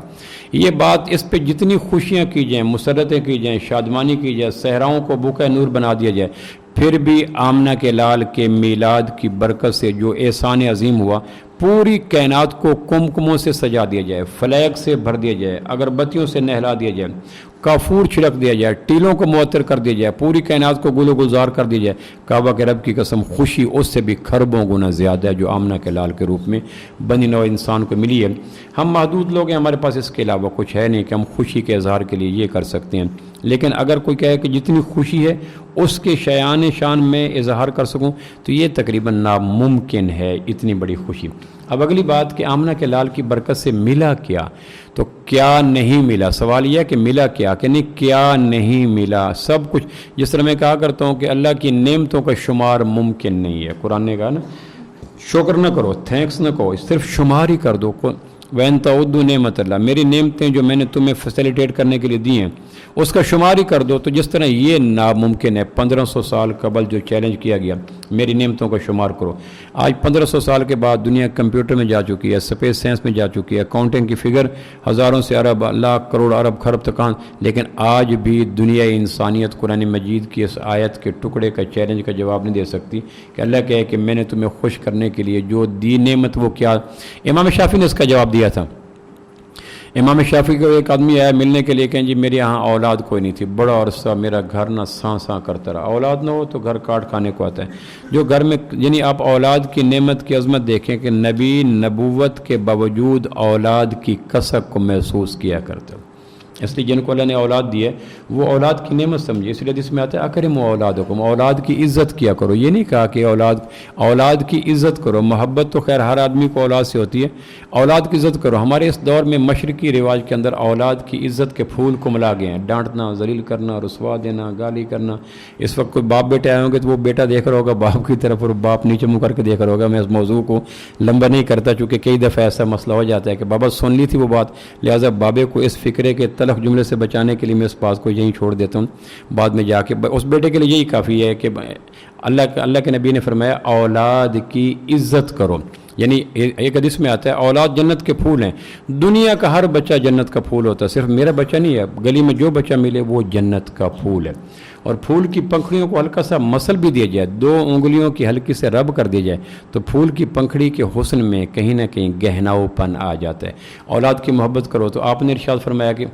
یہ بات، اس پہ جتنی خوشیاں کی جائیں، مسرتیں کی جائیں، شادمانی کی جائے، صحراؤں کو بکہ نور بنا دیا جائے، پھر بھی آمنہ کے لال کے میلاد کی برکت سے جو احسان عظیم ہوا، پوری کائنات کو کمکموں سے سجا دیا جائے، فلیک سے بھر دیا جائے، اگربتیوں سے نہلا دیا جائے، کافور چھڑک دیا جائے، ٹیلوں کو معطر کر دیا جائے، پوری کائنات کو گل و گلزار کر دیا جائے، کعبہ کے رب کی قسم خوشی اس سے بھی کھربوں گنا زیادہ ہے جو آمنہ کے لال کے روپ میں بنی نوع انسان کو ملی ہے۔ ہم محدود لوگ ہیں، ہمارے پاس اس کے علاوہ کچھ ہے نہیں کہ ہم خوشی کے اظہار کے لیے یہ کر سکتے ہیں، لیکن اگر کوئی کہے کہ جتنی خوشی ہے اس کے شایان شان میں اظہار کر سکوں تو یہ تقریباً ناممکن ہے، اتنی بڑی خوشی۔ اب اگلی بات کہ آمنہ کے لال کی برکت سے ملا کیا، تو کیا نہیں ملا؟ سوال یہ ہے کہ ملا کیا، کہ نہیں کیا نہیں ملا؟ سب کچھ، جس طرح میں کہا کرتا ہوں کہ اللہ کی نعمتوں کا شمار ممکن نہیں ہے، قرآن نے کہا نا شکر نہ کرو، تھینکس نہ کرو، صرف شمار ہی کر دو۔ وَإِن تَعُدُّوا نِعْمَتَ اللَّهِ، میری نعمتیں جو میں نے تمہیں فیسیلیٹیٹ کرنے کے لیے دی ہیں اس کا شمار ہی کر دو۔ تو جس طرح یہ ناممکن ہے، 1500 سال قبل جو چیلنج کیا گیا میری نعمتوں کا شمار کرو، آج 1500 سال کے بعد دنیا کمپیوٹر میں جا چکی ہے، اسپیس سائنس میں جا چکی ہے، اکاؤنٹنگ کی فگر ہزاروں سے ارب، لاکھ کروڑ ارب خرب تکان، لیکن آج بھی دنیا انسانیت قرآن مجید کی اس آیت کے ٹکڑے کا چیلنج کا جواب نہیں دے سکتی کہ اللہ کہے کہ میں نے تمہیں خوش کرنے کے لیے جو دی نعمت وہ کیا۔ امام شافعی نے اس کا جواب دیا تھا۔ امام شافعی کو ایک آدمی آیا ملنے کے لیے کہ جی میرے یہاں اولاد کوئی نہیں تھی، بڑا عرصہ میرا گھر نہ ساں ساں کرتا رہا، اولاد نہ ہو تو گھر کاٹ کھانے کو آتا ہے۔ جو گھر میں، یعنی آپ اولاد کی نعمت کی عظمت دیکھیں کہ نبی نبوت کے باوجود اولاد کی کثرت کو محسوس کیا کرتے ہو، اس لیے جن کو اللہ نے اولاد دی ہے وہ اولاد کی نعمت سمجھے، اس لیے حدیث میں آتا ہے اکرموا اولادکم، اولاد کی عزت کیا کرو۔ یہ نہیں کہا کہ اولاد کی عزت کرو، محبت تو خیر ہر آدمی کو اولاد سے ہوتی ہے، اولاد کی عزت کرو۔ ہمارے اس دور میں مشرقی رواج کے اندر اولاد کی عزت کے پھول کو ملا گئے ہیں، ڈانٹنا، ذلیل کرنا، رسوا دینا، گالی کرنا۔ اس وقت کوئی باپ بیٹے آئے ہوں گے تو وہ بیٹا دیکھ رہا ہوگا باپ کی طرف اور باپ نیچے منہ کر کے دیکھ رہا ہوگا۔ میں اس موضوع کو لمبا نہیں کرتا چونکہ کئی دفعہ ایسا مسئلہ ہو جاتا ہے کہ بابا سن لی تھی وہ بات، لہٰذا بابے کو اس فکرے کے تلخ جملے سے بچانے کے لیے میں اس بات کو یہیں چھوڑ دیتا ہوں، بعد میں جا کے اس بیٹے کے لیے یہی کافی ہے کہ اللہ کے نبی نے فرمایا اولاد کی عزت کرو، یعنی ایک حدیث میں آتا ہے اولاد جنت کے پھول ہیں، دنیا کا ہر بچہ جنت کا پھول ہوتا ہے، صرف میرا بچہ نہیں ہے، گلی میں جو بچہ ملے وہ جنت کا پھول ہے۔ اور پھول کی پنکھڑیوں کو ہلکا سا مسل بھی دیا جائے، 2 انگلیوں کی ہلکی سے رب کر دی جائے تو پھول کی پنکھڑی کے حسن میں کہیں نہ کہیں گہناؤ پن آ جاتا ہے۔ اولاد کی محبت کرو، تو آپ نے ارشاد فرمایا کہ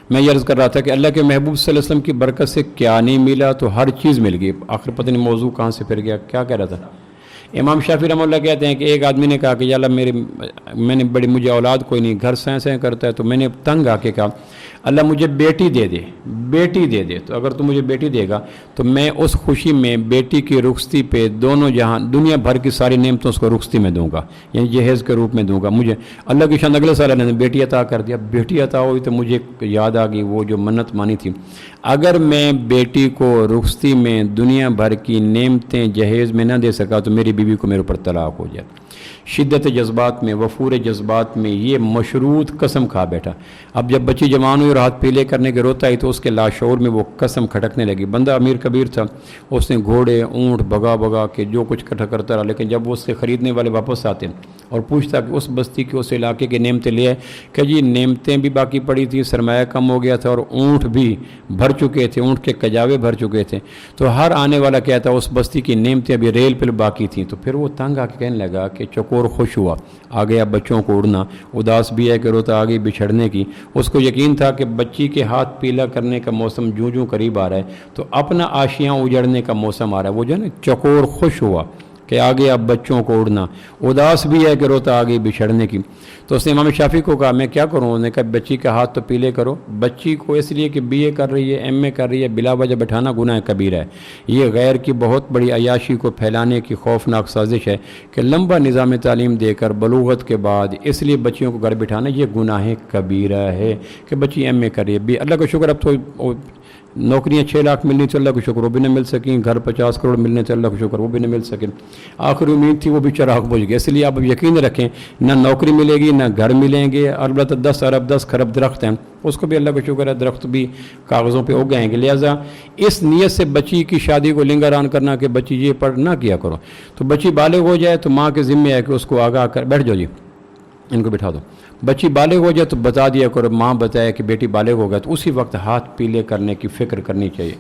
میں یہ عرض کر رہا تھا کہ اللہ کے محبوب صلی اللہ علیہ وسلم کی برکت سے کیا نہیں ملا، تو ہر چیز مل گئی۔ آخر پتہ نہیں موضوع کہاں سے پھر گیا، کیا کہہ رہا تھا؟ امام شافعی رحمہ اللہ کہتے ہیں کہ ایک آدمی نے کہا کہ یا اللہ میں نے مجھے اولاد کوئی نہیں، گھر سائیں کرتا ہے، تو میں نے تنگ آ کے کہا اللہ مجھے بیٹی دے دے، تو اگر تو مجھے بیٹی دے گا تو میں اس خوشی میں بیٹی کی رخصتی پہ دونوں جہاں دنیا بھر کی ساری نعمتوں اس کو رخصتی میں دوں گا، یعنی جہیز کے روپ میں دوں گا۔ مجھے اللہ کی شان اگلے سال اللہ نے بیٹی عطا کر دیا، بیٹی عطا ہوئی تو مجھے یاد آ گئی وہ جو منت مانی تھی، اگر میں بیٹی کو رخصتی میں دنیا بھر کی نعمتیں جہیز میں نہ دے سکا تو میری بیوی کو میرے اوپر طلاق ہو جائے۔ شدت جذبات میں، وفور جذبات میں یہ مشروط قسم کھا بیٹھا۔ اب جب بچی جوان ہوئی اور ہاتھ پیلے کرنے کے روتا ہی تو اس کے لاشعور میں وہ قسم کھٹکنے لگی۔ بندہ امیر کبیر تھا، اس نے گھوڑے اونٹ بگا کے جو کچھ کٹھا کرتا رہا، لیکن جب وہ اس سے خریدنے والے واپس آتے اور پوچھتا کہ اس بستی کے اس علاقے کے نعمتیں لے آئے، کہ جی نعمتیں بھی باقی پڑی تھیں، سرمایہ کم ہو گیا تھا اور اونٹ بھی بھر چکے تھے، اونٹ کے کجاوے بھر چکے تھے، تو ہر آنے والا کہتا اس بستی کی نعمتیں ابھی ریل پل باقی تھیں۔ تو پھر وہ تنگ آ کے کہنے لگا کہ چکور خوش ہوا، آ گیا بچوں کو اڑنا، اداس بھی ہے کہ روتا آگے بچھڑنے کی۔ اس کو یقین تھا کہ بچی کے ہاتھ پیلا کرنے کا موسم جوں قریب آ رہا ہے تو اپنا آشیاں اجڑنے کا موسم آ رہا ہے۔ وہ جو ہے نا چکور خوش ہوا کہ آگے اب بچوں کو اڑنا، اداس بھی ہے کہ روتا آگے بچھڑنے کی۔ تو اس نے امام شافعی کو کہا میں کیا کروں؟ انہوں نے کہا بچی کا ہاتھ تو پیلے کرو۔ بچی کو اس لیے کہ بی اے کر رہی ہے، ایم اے کر رہی ہے، بلا وجہ بٹھانا گناہ کبیرہ ہے۔ یہ غیر کی بہت بڑی عیاشی کو پھیلانے کی خوفناک سازش ہے کہ لمبا نظام تعلیم دے کر بلوغت کے بعد اس لیے بچیوں کو گھر بٹھانا یہ گناہ کبیرہ ہے کہ بچی ایم اے کر رہی ہے۔ اللہ کا شکر اب تو نوکریاں 6 لاکھ ملنی تھی، اللہ کا شکر وہ بھی نہ مل سکیں، گھر 50 کروڑ ملنے تھے، اللہ کا شکر وہ بھی نہ مل سکیں، آخری امید تھی وہ بھی چراغ بجھ گیا۔ اس لیے آپ یقین رکھیں نہ نوکری ملے گی نہ گھر ملیں گے، البتہ 10 ارب 10 خرب درخت ہیں، اس کو بھی اللہ کا شکر ہے درخت بھی کاغذوں پہ اگ گئیں گے۔ لہٰذا اس نیت سے بچی کی شادی کو لنگران کرنا کہ بچی یہ پڑھ نہ کیا کرو، تو بچی بالغ ہو جائے تو ماں کے ذمہ ہے کہ اس کو آگاہ کر بیٹھ جاؤ جی ان کو بٹھا دو، بچی بالغ ہو جائے تو بتا دیا کرو، ماں بتایا کہ بیٹی بالغ ہو گیا تو اسی وقت ہاتھ پیلے کرنے کی فکر کرنی چاہیے۔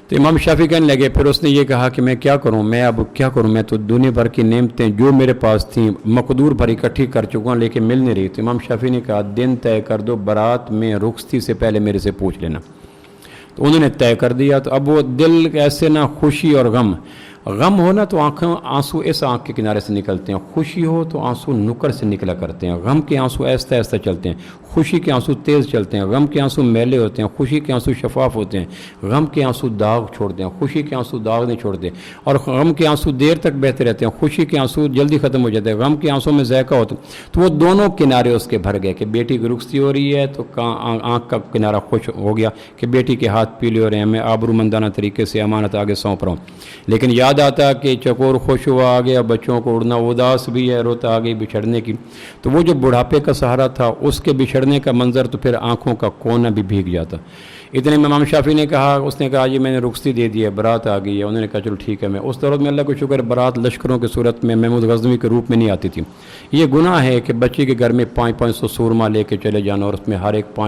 تو امام شافعی کہنے لگے، پھر اس نے یہ کہا کہ میں کیا کروں، میں تو دنیا بھر کی نعمتیں جو میرے پاس تھیں مقدور بھر اکٹھی کر چکا ہوں لیکن مل نہیں رہی۔ تو امام شافعی نے کہا دن طے کر دو، برات میں رخصتی سے پہلے میرے سے پوچھ لینا۔ تو انہوں نے طے کر دیا۔ تو اب وہ دل ایسے نہ خوشی اور غم ہو نا تو آنسو اس آنکھ کے کنارے سے نکلتے ہیں، خوشی ہو تو آنسو نکر سے نکلا کرتے ہیں، غم کے آنسو آہستہ آہستہ چلتے ہیں، خوشی کے آنسو تیز چلتے ہیں، غم کے آنسو میلے ہوتے ہیں، خوشی کے آنسو شفاف ہوتے ہیں، غم کے آنسو داغ چھوڑتے ہیں، خوشی کے آنسو داغ نہیں چھوڑتے، اور غم کے آنسو دیر تک بہتے رہتے ہیں، خوشی کے آنسو جلدی ختم ہو جاتے ہیں، غم کے آنسو میں ذائقہ ہوتا ہے۔ تو وہ دونوں کنارے اس کے بھر گئے کہ بیٹی کی رخصتی ہو رہی ہے تو آنکھ کا کنارہ خوش ہو گیا کہ بیٹی کے ہاتھ پیلے ہو رہے ہیں، میں آبرو مندانہ طریقے سے امانت آگے سونپ رہا ہوں۔ لیکن یاد آتا کہ چکور خوش ہوا آگے بچوں کو اڑنا، اداس بھی ہے روتا آگے بچھڑنے کی، تو وہ جو بڑھاپے کا سہارا تھا اس کے بچھڑنے کا منظر تو پھر آنکھوں کا کونا بھی بھیگ جاتا۔ اتنے میں امام شافعی نے کہا، اس نے کہا جی میں نے رخصتی دے دی ہے، برات آ گئی ہے۔ انہوں نے کہا چلو ٹھیک ہے۔ میں اس دور میں اللہ کو شکر برات لشکروں کی صورت میں محمود غزنوی کے روپ میں نہیں آتی تھی۔ یہ گناہ ہے کہ بچی کے گھر میں 500 سورما لے کے چلے جانا اور اس میں ہر ایک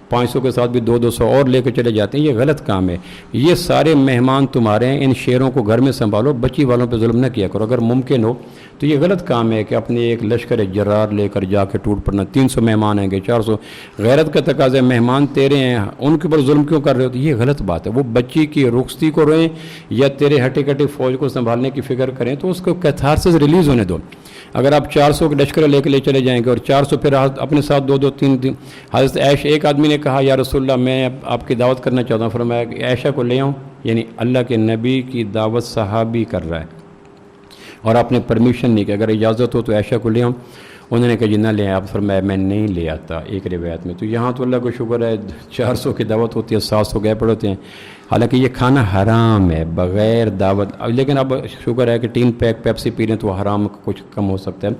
500 کے ساتھ بھی 200 اور لے کے چلے جاتے ہیں، یہ غلط کام ہے۔ یہ سارے مہمان تمہارے ہیں، ان شیروں کو گھر میں سنبھالو، بچی والوں پہ ظلم نہ کیا کرو۔ اگر ممکن ہو تو یہ غلط کام ہے کہ اپنے ایک لشکر جرار لے کر جا کے ٹوٹ پڑنا۔ 300 مہمان آئیں گے، 400، غیرت کا تقاضا ہے، مہمان تیرے ہیں ان کے اوپر ظلم کیوں کر رہے ہو؟ تو یہ غلط بات ہے۔ وہ بچی کی رخصتی کو روئیں یا تیرے ہٹی کٹی فوج کو سنبھالنے کی فکر کریں تو اس کو کیتھارسس ریلیز ہونے دو۔ اگر آپ 400 کے لشکر لے کے لے چلے جائیں گے اور 400 پھر اپنے ساتھ 2 3 دن، حضرت عائشہ ایک آدمی نے کہا یا رسول اللہ میں آپ کی دعوت کرنا چاہتا ہوں، فرمایا کہ عائشہ کو لے آؤں، یعنی اللہ کے نبی کی دعوت صحابی کر رہا ہے اور آپ نے پرمیشن نہیں کہ اگر اجازت ہو تو عائشہ کو لے آؤں۔ انہوں نے کہا جی نہ لے، آپ فرمایا میں نہیں لے آتا ایک روایت میں۔ تو یہاں تو اللہ کو شکر ہے 400 کی دعوت ہوتی ہے، 700 گئے پڑے ہوتے ہیں، حالانکہ یہ کھانا حرام ہے بغیر دعوت، لیکن اب شکر ہے کہ 3 پیک پیپسی پی لیں تو حرام کچھ کم ہو سکتا ہے،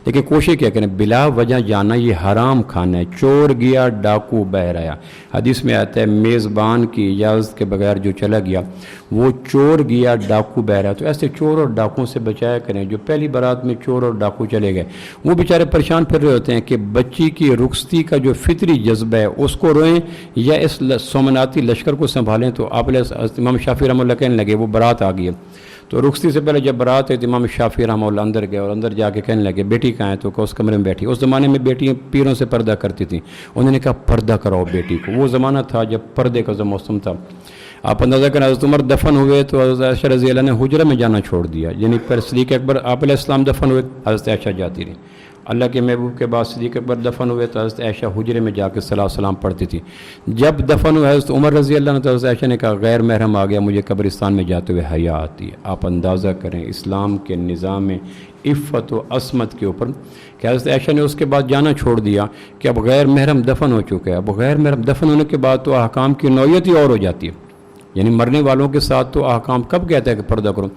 لیکن کوشش کیا کریں بلا وجہ جانا یہ حرام کھانا ہے۔ چور گیا ڈاکو بہر آیا، حدیث میں آتا ہے میزبان کی اجازت کے بغیر جو چلا گیا وہ چور گیا ڈاکو بہر آیا۔ تو ایسے چور اور ڈاکوں سے بچایا کریں۔ جو پہلی برات میں چور اور ڈاکو چلے گئے وہ بیچارے پریشان پھر رہے ہوتے ہیں کہ بچی کی رخصتی کا جو فطری جذبہ ہے اس کو روئیں یا اس سومناتی لشکر کو سنبھالیں۔ تو آپ امام شافعی رحمہ اللہ کہنے لگے وہ برات آ گئی ہے، تو رخصتی سے پہلے جب برات ہے تو امام شافعی رحمہ اللہ اندر گئے اور اندر جا کے کہنے لگے بیٹی کہاں ہے؟ تو اس کمرے میں بیٹھی۔ اس زمانے میں بیٹیاں پیروں سے پردہ کرتی تھیں، انہوں نے کہا پردہ کراؤ بیٹی کو۔ وہ زمانہ تھا جب پردے کا موسم تھا۔ آپ اندازہ کریں حضرت عمر دفن ہوئے تو حضرت عائشہ رضی اللہ نے حجرہ میں جانا چھوڑ دیا، یعنی پھر صدیق اکبر آپ علیہ السلام دفن ہوئے حضرت عائشہ جاتی رہی، اللہ کے محبوب کے بعد صدیق اکبر دفن ہوئے تو حضرت عائشہ حجرے میں جا کے صلاۃ السلام پڑھتی تھی۔ جب دفن ہوئے حضرت عمر رضی اللہ عنہ تو حضرت عائشہ نے کہا غیر محرم آ گیا، مجھے قبرستان میں جاتے ہوئے حیا آتی ہے۔ آپ اندازہ کریں اسلام کے نظام میں عفت و عصمت کے اوپر کہ حضرت عائشہ نے اس کے بعد جانا چھوڑ دیا کہ اب غیر محرم دفن ہو چکے ہیں۔ اب غیر محرم دفن ہونے کے بعد تو احکام کی نوعیت ہی اور ہو جاتی ہے، یعنی مرنے والوں کے ساتھ تو احکام کب کہتا ہے کہ پردہ کرو،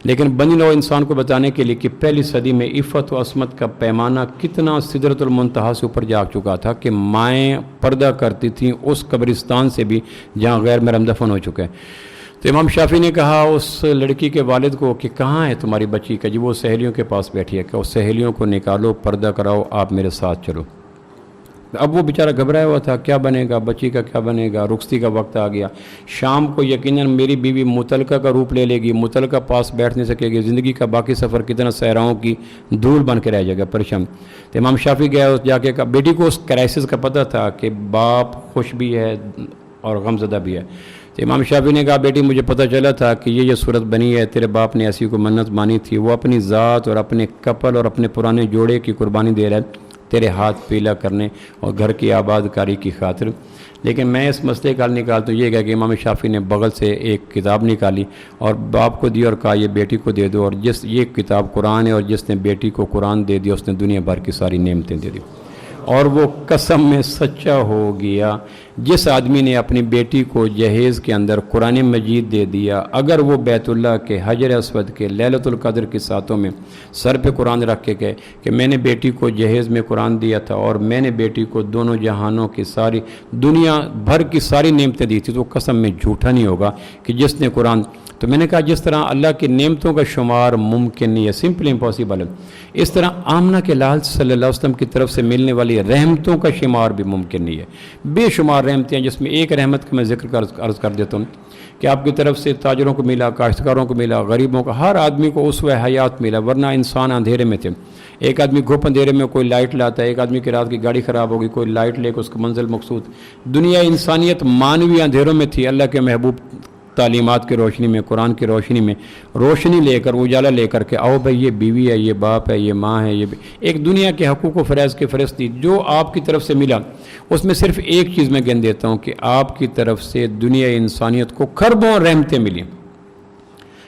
لیکن بنی نوع انسان کو بتانے کے لیے کہ پہلی صدی میں عفت و عصمت کا پیمانہ کتنا سدرۃ المنتہا سے اوپر جا چکا تھا کہ مائیں پردہ کرتی تھیں اس قبرستان سے بھی جہاں غیر محرم دفن ہو چکے ہیں۔ تو امام شافعی نے کہا اس لڑکی کے والد کو کہ کہاں ہے تمہاری بچی کا؟ جی وہ سہیلیوں کے پاس بیٹھی ہے، کہ اس سہیلیوں کو نکالو، پردہ کراؤ، آپ میرے ساتھ چلو۔ اب وہ بیچارہ گھبرایا ہوا تھا، کیا بنے گا بچی کا، کیا بنے گا؟ رخصتی کا وقت آ گیا، شام کو یقیناً میری بیوی متلقہ کا روپ لے لے گی، متلقہ پاس بیٹھ نہیں سکے گی، زندگی کا باقی سفر کتنا صحراؤں کی دھول بن کے رہ جائے گا، پریشان۔ تو امام شافعی گیا جا کے کہا، بیٹی کو اس کرائسس کا پتہ تھا کہ باپ خوش بھی ہے اور غمزدہ بھی ہے۔ تو امام شافعی نے کہا، بیٹی مجھے پتہ چلا تھا کہ یہ صورت بنی ہے، تیرے باپ نے ایسی کو منت مانی تھی، وہ اپنی ذات اور اپنے کپل اور اپنے پرانے جوڑے کی قربانی دے رہا ہے تیرے ہاتھ پیلا کرنے اور گھر کی آباد کاری کی خاطر۔ لیکن میں اس مسئلے کا حل نکالتا ہوں، یہ کہا کہ امام شافعی نے بغل سے ایک کتاب نکالی اور باپ کو دی اور کہا یہ بیٹی کو دے دو، اور جس یہ کتاب قرآن ہے اور جس نے بیٹی کو قرآن دے دیا اس نے دنیا بھر کی ساری نعمتیں دے دی۔ اور وہ قسم میں سچا ہو گیا، جس آدمی نے اپنی بیٹی کو جہیز کے اندر قرآن مجید دے دیا، اگر وہ بیت اللہ کے حجر اسود کے لیلۃ القدر کی ساتوں میں سر پہ قرآن رکھ کے کہے کہ میں نے بیٹی کو جہیز میں قرآن دیا تھا اور میں نے بیٹی کو دونوں جہانوں کی ساری دنیا بھر کی ساری نعمتیں دی تھی، تو قسم میں جھوٹا نہیں ہوگا کہ جس نے قرآن۔ تو میں نے کہا جس طرح اللہ کی نعمتوں کا شمار ممکن نہیں ہے، سمپلی امپاسبل ہے، اس طرح آمنہ کے لال صلی اللہ علیہ وسلم کی طرف سے ملنے والی رحمتوں کا شمار بھی ممکن نہیں ہے۔ بے شمار رحمتیں ہیں، جس میں ایک رحمت کا میں ذکر عرض کر دیتا ہوں کہ آپ کی طرف سے تاجروں کو ملا، کاشتکاروں کو ملا، غریبوں کو، ہر آدمی کو اسوہ حیات ملا، ورنہ انسان اندھیرے میں تھے۔ ایک آدمی گھوپ اندھیرے میں کوئی لائٹ لاتا ہے، ایک آدمی کی رات کی گاڑی خراب ہوگی، کوئی لائٹ لے کے اس کا منزل مقصود۔ دنیا انسانیت مانوی اندھیروں میں تھی، اللہ کے محبوب تعلیمات کی روشنی میں، قرآن کی روشنی میں روشنی لے کر، اجالا لے کر کے آؤ بھائی یہ بیوی ہے، یہ باپ ہے، یہ ماں ہے، یہ ایک دنیا کے حقوق و فرائض کے فرشتی جو آپ کی طرف سے ملا، اس میں صرف ایک چیز میں گن دیتا ہوں کہ آپ کی طرف سے دنیا انسانیت کو خربوں رحمتیں ملی،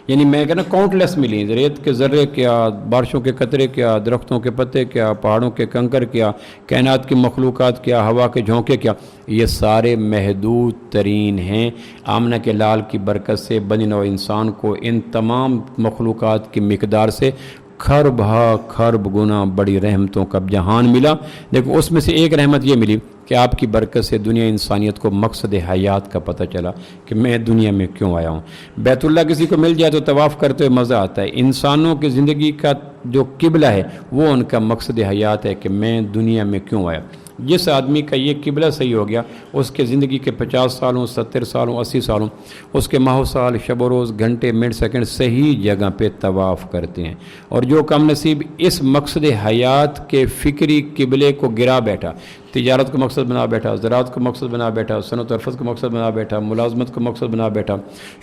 یعنی میں کہنا کاؤنٹ لیس ملی، ریت کے ذرے کیا، بارشوں کے قطرے کیا، درختوں کے پتے کیا، پہاڑوں کے کنکر کیا، کائنات کی مخلوقات کیا، ہوا کے جھونکے کیا، یہ سارے محدود ترین ہیں۔ آمنہ کے لال کی برکت سے بنی نوع انسان کو ان تمام مخلوقات کی مقدار سے خرب ہا خرب گنا بڑی رحمتوں کا جہان ملا، لیکن اس میں سے ایک رحمت یہ ملی کہ آپ کی برکت سے دنیا انسانیت کو مقصد حیات کا پتہ چلا کہ میں دنیا میں کیوں آیا ہوں۔ بیت اللہ کسی کو مل جائے تو طواف کرتے ہوئے مزہ آتا ہے، انسانوں کی زندگی کا جو قبلہ ہے وہ ان کا مقصد حیات ہے کہ میں دنیا میں کیوں آیا۔ جس آدمی کا یہ قبلہ صحیح ہو گیا، اس کے زندگی کے 50 سالوں 70 سالوں 80 سالوں اس کے ماہ و سال شب و روز گھنٹے منٹ سیکنڈ صحیح جگہ پہ طواف کرتے ہیں۔ اور جو کم نصیب اس مقصد حیات کے فکری قبلے کو گرا بیٹھا، تجارت کو مقصد بنا بیٹھا، زراعت کو مقصد بنا بیٹھا، صنعت و حرفت کو مقصد بنا بیٹھا، ملازمت کو مقصد بنا بیٹھا،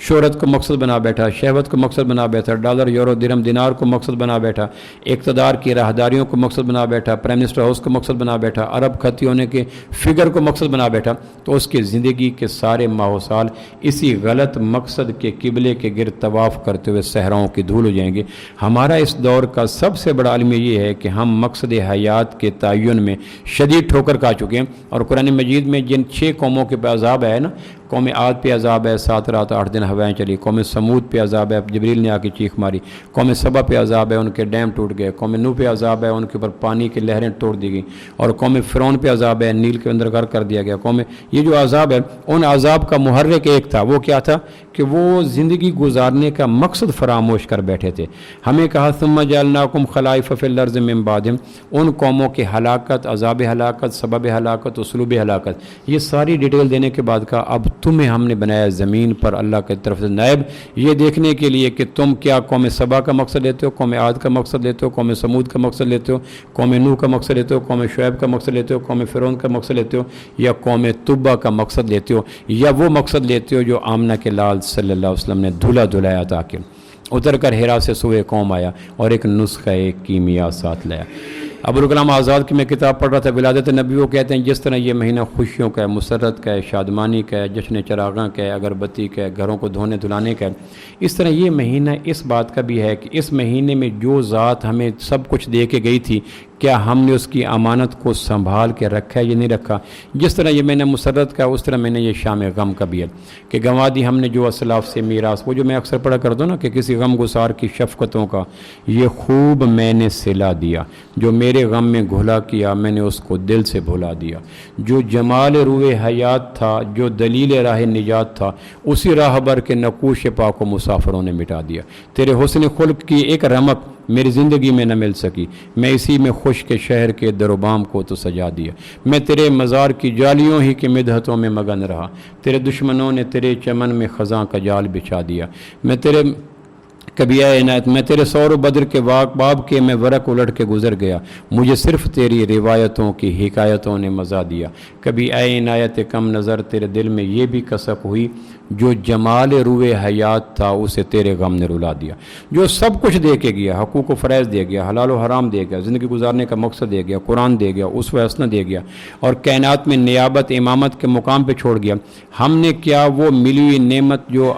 شہرت کو مقصد بنا بیٹھا، شہوت کو مقصد بنا بیٹھا، ڈالر یورو درہم دینار کو مقصد بنا بیٹھا، اقتدار کی راہداریوں کو مقصد بنا بیٹھا، پرائم منسٹر ہاؤس کو مقصد بنا بیٹھا، عرب خطی ہونے کے فگر کو مقصد بنا بیٹھا، تو اس کی زندگی کے سارے ماہ و سال اسی غلط مقصد کے قبلے کے گرد طواف کرتے ہوئے صحراؤں کی دھول ہو جائیں گے۔ ہمارا اس دور کا سب سے بڑا عالم یہ ہے کہ ہم مقصد حیات کے تعین میں شدید ٹھوکر کھا چکے ہیں، اور قرآن مجید میں جن 6 قوموں کے پہ عذاب ہے نا، قوم عاد پہ عذاب ہے، 7 رات 8 دن ہوائیں چلی، قوم سمود پہ عذاب ہے، جبریل نے آ کے چیخ ماری، قوم سبا پہ عذاب ہے، ان کے ڈیم ٹوٹ گئے، قوم نوح پہ عذاب ہے، ان کے اوپر پانی کی لہریں توڑ دی گئی، اور قوم فرعون پہ عذاب ہے، نیل کے اندر غرق کر دیا گیا۔ یہ جو عذاب ہے، ان عذاب کا محرک ایک تھا، وہ کیا تھا کہ وہ زندگی گزارنے کا مقصد فراموش کر بیٹھے تھے۔ ہمیں کہا ثم جعلناکم خلائف فی الارض من بعدہم، ان قوموں کی ہلاکت، عذاب ہلاکت، سبب ہلاکت، اسلوب ہلاکت، یہ ساری ڈیٹیل دینے کے بعد کہا اب تمہیں ہم نے بنایا زمین پر اللہ کی طرف سے نائب، یہ دیکھنے کے لیے کہ تم کیا قوم سبا کا مقصد لیتے ہو، قوم عاد کا مقصد لیتے ہو، قوم سمود کا مقصد لیتے ہو، قوم نوح کا مقصد لیتے ہو، قوم شعیب کا مقصد لیتے ہو، قوم فرعون کا مقصد لیتے ہو، یا قوم تبا کا مقصد لیتے ہو، یا وہ مقصد لیتے ہو جو آمنہ کے لال صلی اللہ علیہ وسلم نے دھلا دھلایا تھا کہ اتر کر ہیرا سے سوئے قوم آیا اور ایک نسخہ ایک کیمیا ساتھ لایا۔ ابوالکلام آزاد کی میں کتاب پڑھ رہا تھا، ولادت نبی، وہ کہتے ہیں جس طرح یہ مہینہ خوشیوں کا ہے، مسرت کا ہے، شادمانی کا ہے، جشن چراغاں کا ہے، اگربتی کا ہے، گھروں کو دھونے دھلانے کا ہے، اس طرح یہ مہینہ اس بات کا بھی ہے کہ اس مہینے میں جو ذات ہمیں سب کچھ دے کے گئی تھی، کیا ہم نے اس کی امانت کو سنبھال کے رکھا ہے یا نہیں رکھا۔ جس طرح یہ مہینہ مسرت کا ہے، اس طرح میں نے یہ شام غم کا بھی ہے کہ گنوا دی ہم نے جو اسلاف سے میراث، وہ جو میں اکثر پڑھا کرتا ہوں نا کہ کسی غم گسار کی شفقتوں کا یہ خوب میں نے صلہ دیا، جو میرے غم میں گھلا کیا میں نے اس کو دل سے بھلا دیا، جو جمال روئے حیات تھا، جو دلیل راہ نجات تھا، اسی راہ بر کے نقوش پاک و مسافروں نے مٹا دیا۔ تیرے حسن خلق کی ایک رمق میری زندگی میں نہ مل سکی، میں اسی میں خوش کے شہر کے در و بام کو تو سجا دیا، میں تیرے مزار کی جالیوں ہی کی مدحتوں میں مگن رہا، تیرے دشمنوں نے تیرے چمن میں خزاں کا جال بچھا دیا، میں تیرے کبھی اے عنایت، میں تیرے سور و بدر کے واق باب کے میں ورق الٹ کے گزر گیا، مجھے صرف تیری روایتوں کی حکایتوں نے مزہ دیا، کبھی اے عنایت کم نظر تیرے دل میں یہ بھی کسک ہوئی، جو جمال روئے حیات تھا اسے تیرے غم نے رلا دیا، جو سب کچھ دے کے گیا، حقوق و فرائض دے گیا، حلال و حرام دے گیا، زندگی گزارنے کا مقصد دے گیا، قرآن دے گیا، اسوہ حسنہ دے گیا، اور کائنات میں نیابت امامت کے مقام پہ چھوڑ گیا، ہم نے کیا وہ ملی ہوئی نعمت جو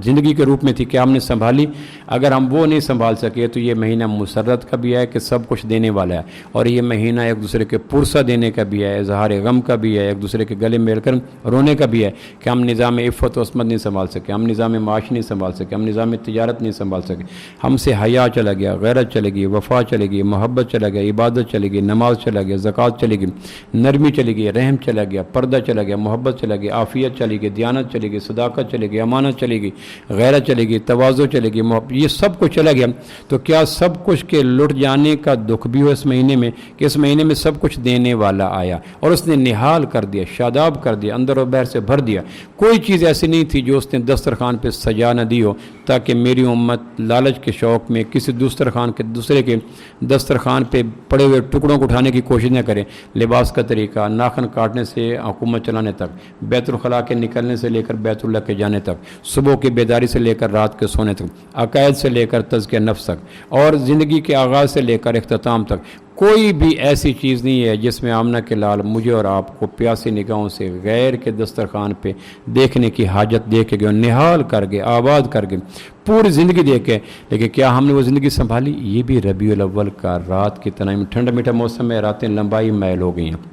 زندگی کے روپ میں تھی کیا ہم نے سنبھالی؟ اگر ہم وہ نہیں سنبھال سکے تو یہ مہینہ مسرت کا بھی ہے کہ سب کچھ دینے والا ہے، اور یہ مہینہ ایک دوسرے کے پرسہ دینے کا بھی ہے، اظہار غم کا بھی ہے، ایک دوسرے کے گلے مل کر رونے کا بھی ہے کہ ہم نظام عفت و عصمت نہیں سنبھال سکے، ہم نظام معاش نہیں سنبھال سکے، ہم نظام تجارت نہیں سنبھال سکے، ہم سے حیا چلا گیا، غیرت چلے گی، وفا چلے گی، محبت چلا گیا، عبادت چلے گی، نماز چلا گیا، زکوٰۃ چلے گی، نرمی چلے گی، رحم چلا گیا، پردہ چلا گیا، محبت چلا گیا، عافیت چلے گی، دیانت چلے گی، صداقت چلے گی، امانت چلے گی، غیرت چلے گی، تواضع چلے گی، یہ سب کچھ چلا گیا۔ تو کیا سب کچھ کے لٹ جانے کا دکھ بھی ہو اس مہینے میں کہ اس مہینے میں سب کچھ دینے والا آیا اور اس نے نہال کر دیا، شاداب کر دیا، اندر و باہر سے بھر دیا، کوئی چیز ایسی نہیں تھی جو اس نے دسترخوان پہ سجا نہ دی ہو تاکہ میری امت لالچ کے شوق میں کسی دوسرے کے دسترخوان پہ پڑے ہوئے ٹکڑوں کو اٹھانے کی کوشش نہ کرے۔ لباس کا طریقہ، ناخن کاٹنے سے حکومت چلانے تک، بیت الخلاء کے نکلنے سے لے کر بیت اللہ کے جانے تک، صبح کی بیداری سے لے کر رات کے سونے تک، عقائد سے لے کر تزکیہ نفس تک، اور زندگی کے آغاز سے لے کر اختتام تک، کوئی بھی ایسی چیز نہیں ہے جس میں آمنہ کے لال مجھے اور آپ کو پیاسی نگاہوں سے غیر کے دسترخوان پہ دیکھنے کی حاجت دیکھ گئے، نہال کر گئے، آباد کر گئے، پوری زندگی دیکھے، لیکن کیا ہم نے وہ زندگی سنبھالی؟ یہ بھی ربیع الاول کا رات کی طرح ٹھنڈا میٹھا موسم ہے، راتیں لمبائی میل ہو گئی ہیں،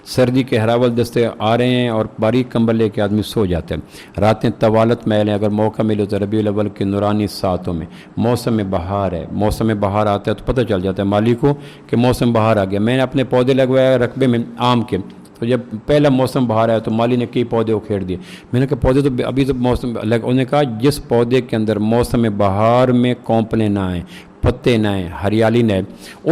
سردی کے ہراول دستے آ رہے ہیں اور باریک کمبل لے کے آدمی سو جاتے ہیں، راتیں طوالت میل ہیں۔ اگر موقع ملے تو ربیع الاول کے نورانی ساتوں میں موسم بہار ہے، موسم بہار آتا ہے تو پتہ چل جاتا ہے مالی کو کہ موسم بہار آ گیا۔ میں نے اپنے پودے لگوائے رقبے میں آم کے، تو جب پہلا موسم بہار آیا تو مالی نے کئی پودے اکھیڑ دیے، میں نے کہا پودے تو ابھی تو موسم انہوں نے کہا جس پودے کے اندر موسم بہار میں کونپلیں نہ آئیں، پتے نہ آئیں، ہریالی نہ آئے،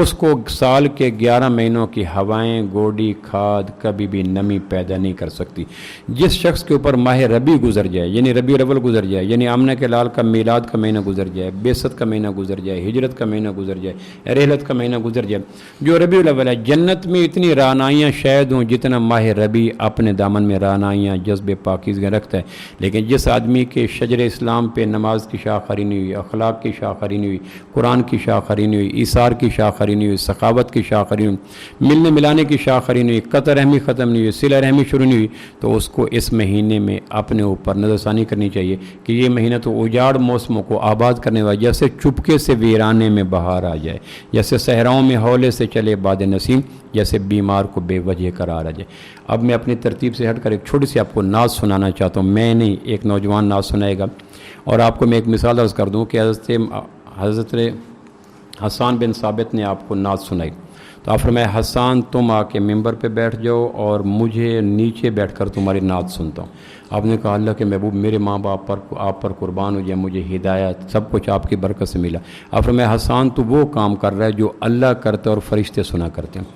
اس کو سال کے 11 مہینوں کی ہوائیں، گوڈی، کھاد کبھی بھی نمی پیدا نہیں کر سکتی۔ جس شخص کے اوپر ماہ ربیع گزر جائے، یعنی ربیع الاول گزر جائے، یعنی آمنہ کے لال کا میلاد کا مہینہ گزر جائے، بعثت کا مہینہ گزر جائے، ہجرت کا مہینہ گزر جائے، رحلت کا مہینہ گزر جائے، جو ربیع الاول ہے، جنت میں اتنی رعنائیاں شاید ہوں جتنا ماہ ربیع اپنے دامن میں رعنائیاں جذب پاکیزگی رکھتا ہے۔ لیکن جس آدمی کے شجر اسلام پہ نماز کی شاخ ہری نہیں ہوئی، اخلاق کی شاخ ہری نہیں ہوئی، قرآن کی شاخ ہری نہیں ہوئی، ایثار کی شاخ ہری نہیں ہوئی، سخاوت کی شاخ ہری نہیں ہوئی، ملنے ملانے کی شاخ ہری نہیں ہوئی، قطع رحمی ختم نہیں ہوئی، صلہ رحمی شروع نہیں ہوئی، تو اس کو اس مہینے میں اپنے اوپر نظر ثانی کرنی چاہیے کہ یہ مہینہ تو اجاڑ موسموں کو آباد کرنے والا، جیسے چپکے سے ویرانے میں بہار آ جائے، جیسے صحراؤں میں ہولے سے چلے باد نسیم، جیسے بیمار کو بے وجہ قرار آ جائے۔ اب میں اپنی ترتیب سے ہٹ کر ایک چھوٹی سی آپ کو نعت سنانا چاہتا ہوں، میں نہیں، ایک نوجوان نعت سنائے گا، اور آپ کو میں ایک مثال عرض کر دوں کہ حضرت حسان بن ثابت نے آپ کو نعت سنائی، تو آپ فرمایا حسان تم آ کے ممبر پہ بیٹھ جاؤ اور مجھے نیچے بیٹھ کر تمہاری نعت سنتا ہوں۔ آپ نے کہا اللہ کے محبوب میرے ماں باپ آپ پر قربان ہو جائے، مجھے ہدایت سب کچھ آپ کی برکت سے ملا۔ آپ فرمایا حسان تو وہ کام کر رہا ہے جو اللہ کرتا اور فرشتے سنا کرتے ہیں،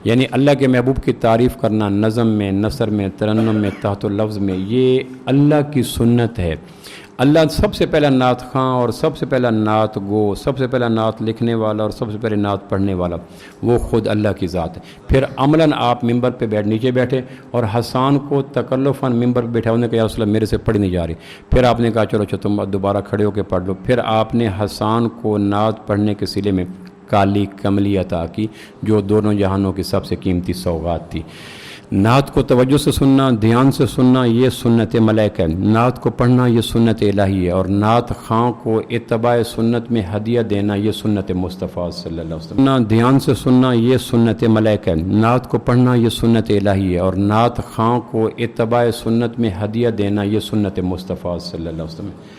یعنی اللہ کے محبوب کی تعریف کرنا نظم میں، نثر میں، ترنم میں، تحت اللفظ میں، یہ اللہ کی سنت ہے۔ اللہ سب سے پہلا نعت خواں اور سب سے پہلا نعت گو، سب سے پہلا نعت لکھنے والا اور سب سے پہلے نعت پڑھنے والا وہ خود اللہ کی ذات ہے۔ پھر عملاً آپ ممبر پہ نیچے بیٹھے اور حسان کو تکلفاً ممبر پہ بیٹھا، انہوں نے کہا یا رسول اللہ میرے سے پڑھی نہیں جا رہی، پھر آپ نے کہا چلو اچھا تم دوبارہ کھڑے ہو کے پڑھ لو، پھر آپ نے حسان کو نعت پڑھنے کے سلے میں کالی کملی عطا کی جو دونوں جہانوں کی سب سے قیمتی سوغات تھی۔ نعت کو توجہ سے سننا، دھیان سے سننا، یہ سنت ملائکہ ہے۔ نعت کو پڑھنا یہ سنت الہی ہے، اور نعت خواں کو اتباع سنت میں ہدیہ دینا یہ سنت مصطفیٰ صلی اللہ علیہ وسلم۔ دھیان سے سننا یہ سنت ملائکہ ہے۔ نعت کو پڑھنا یہ سنت الہی ہے، اور نعت خواں کو اتباع سنت میں ہدیہ دینا یہ سنت مصطفیٰ صلی اللہ علیہ وسلم۔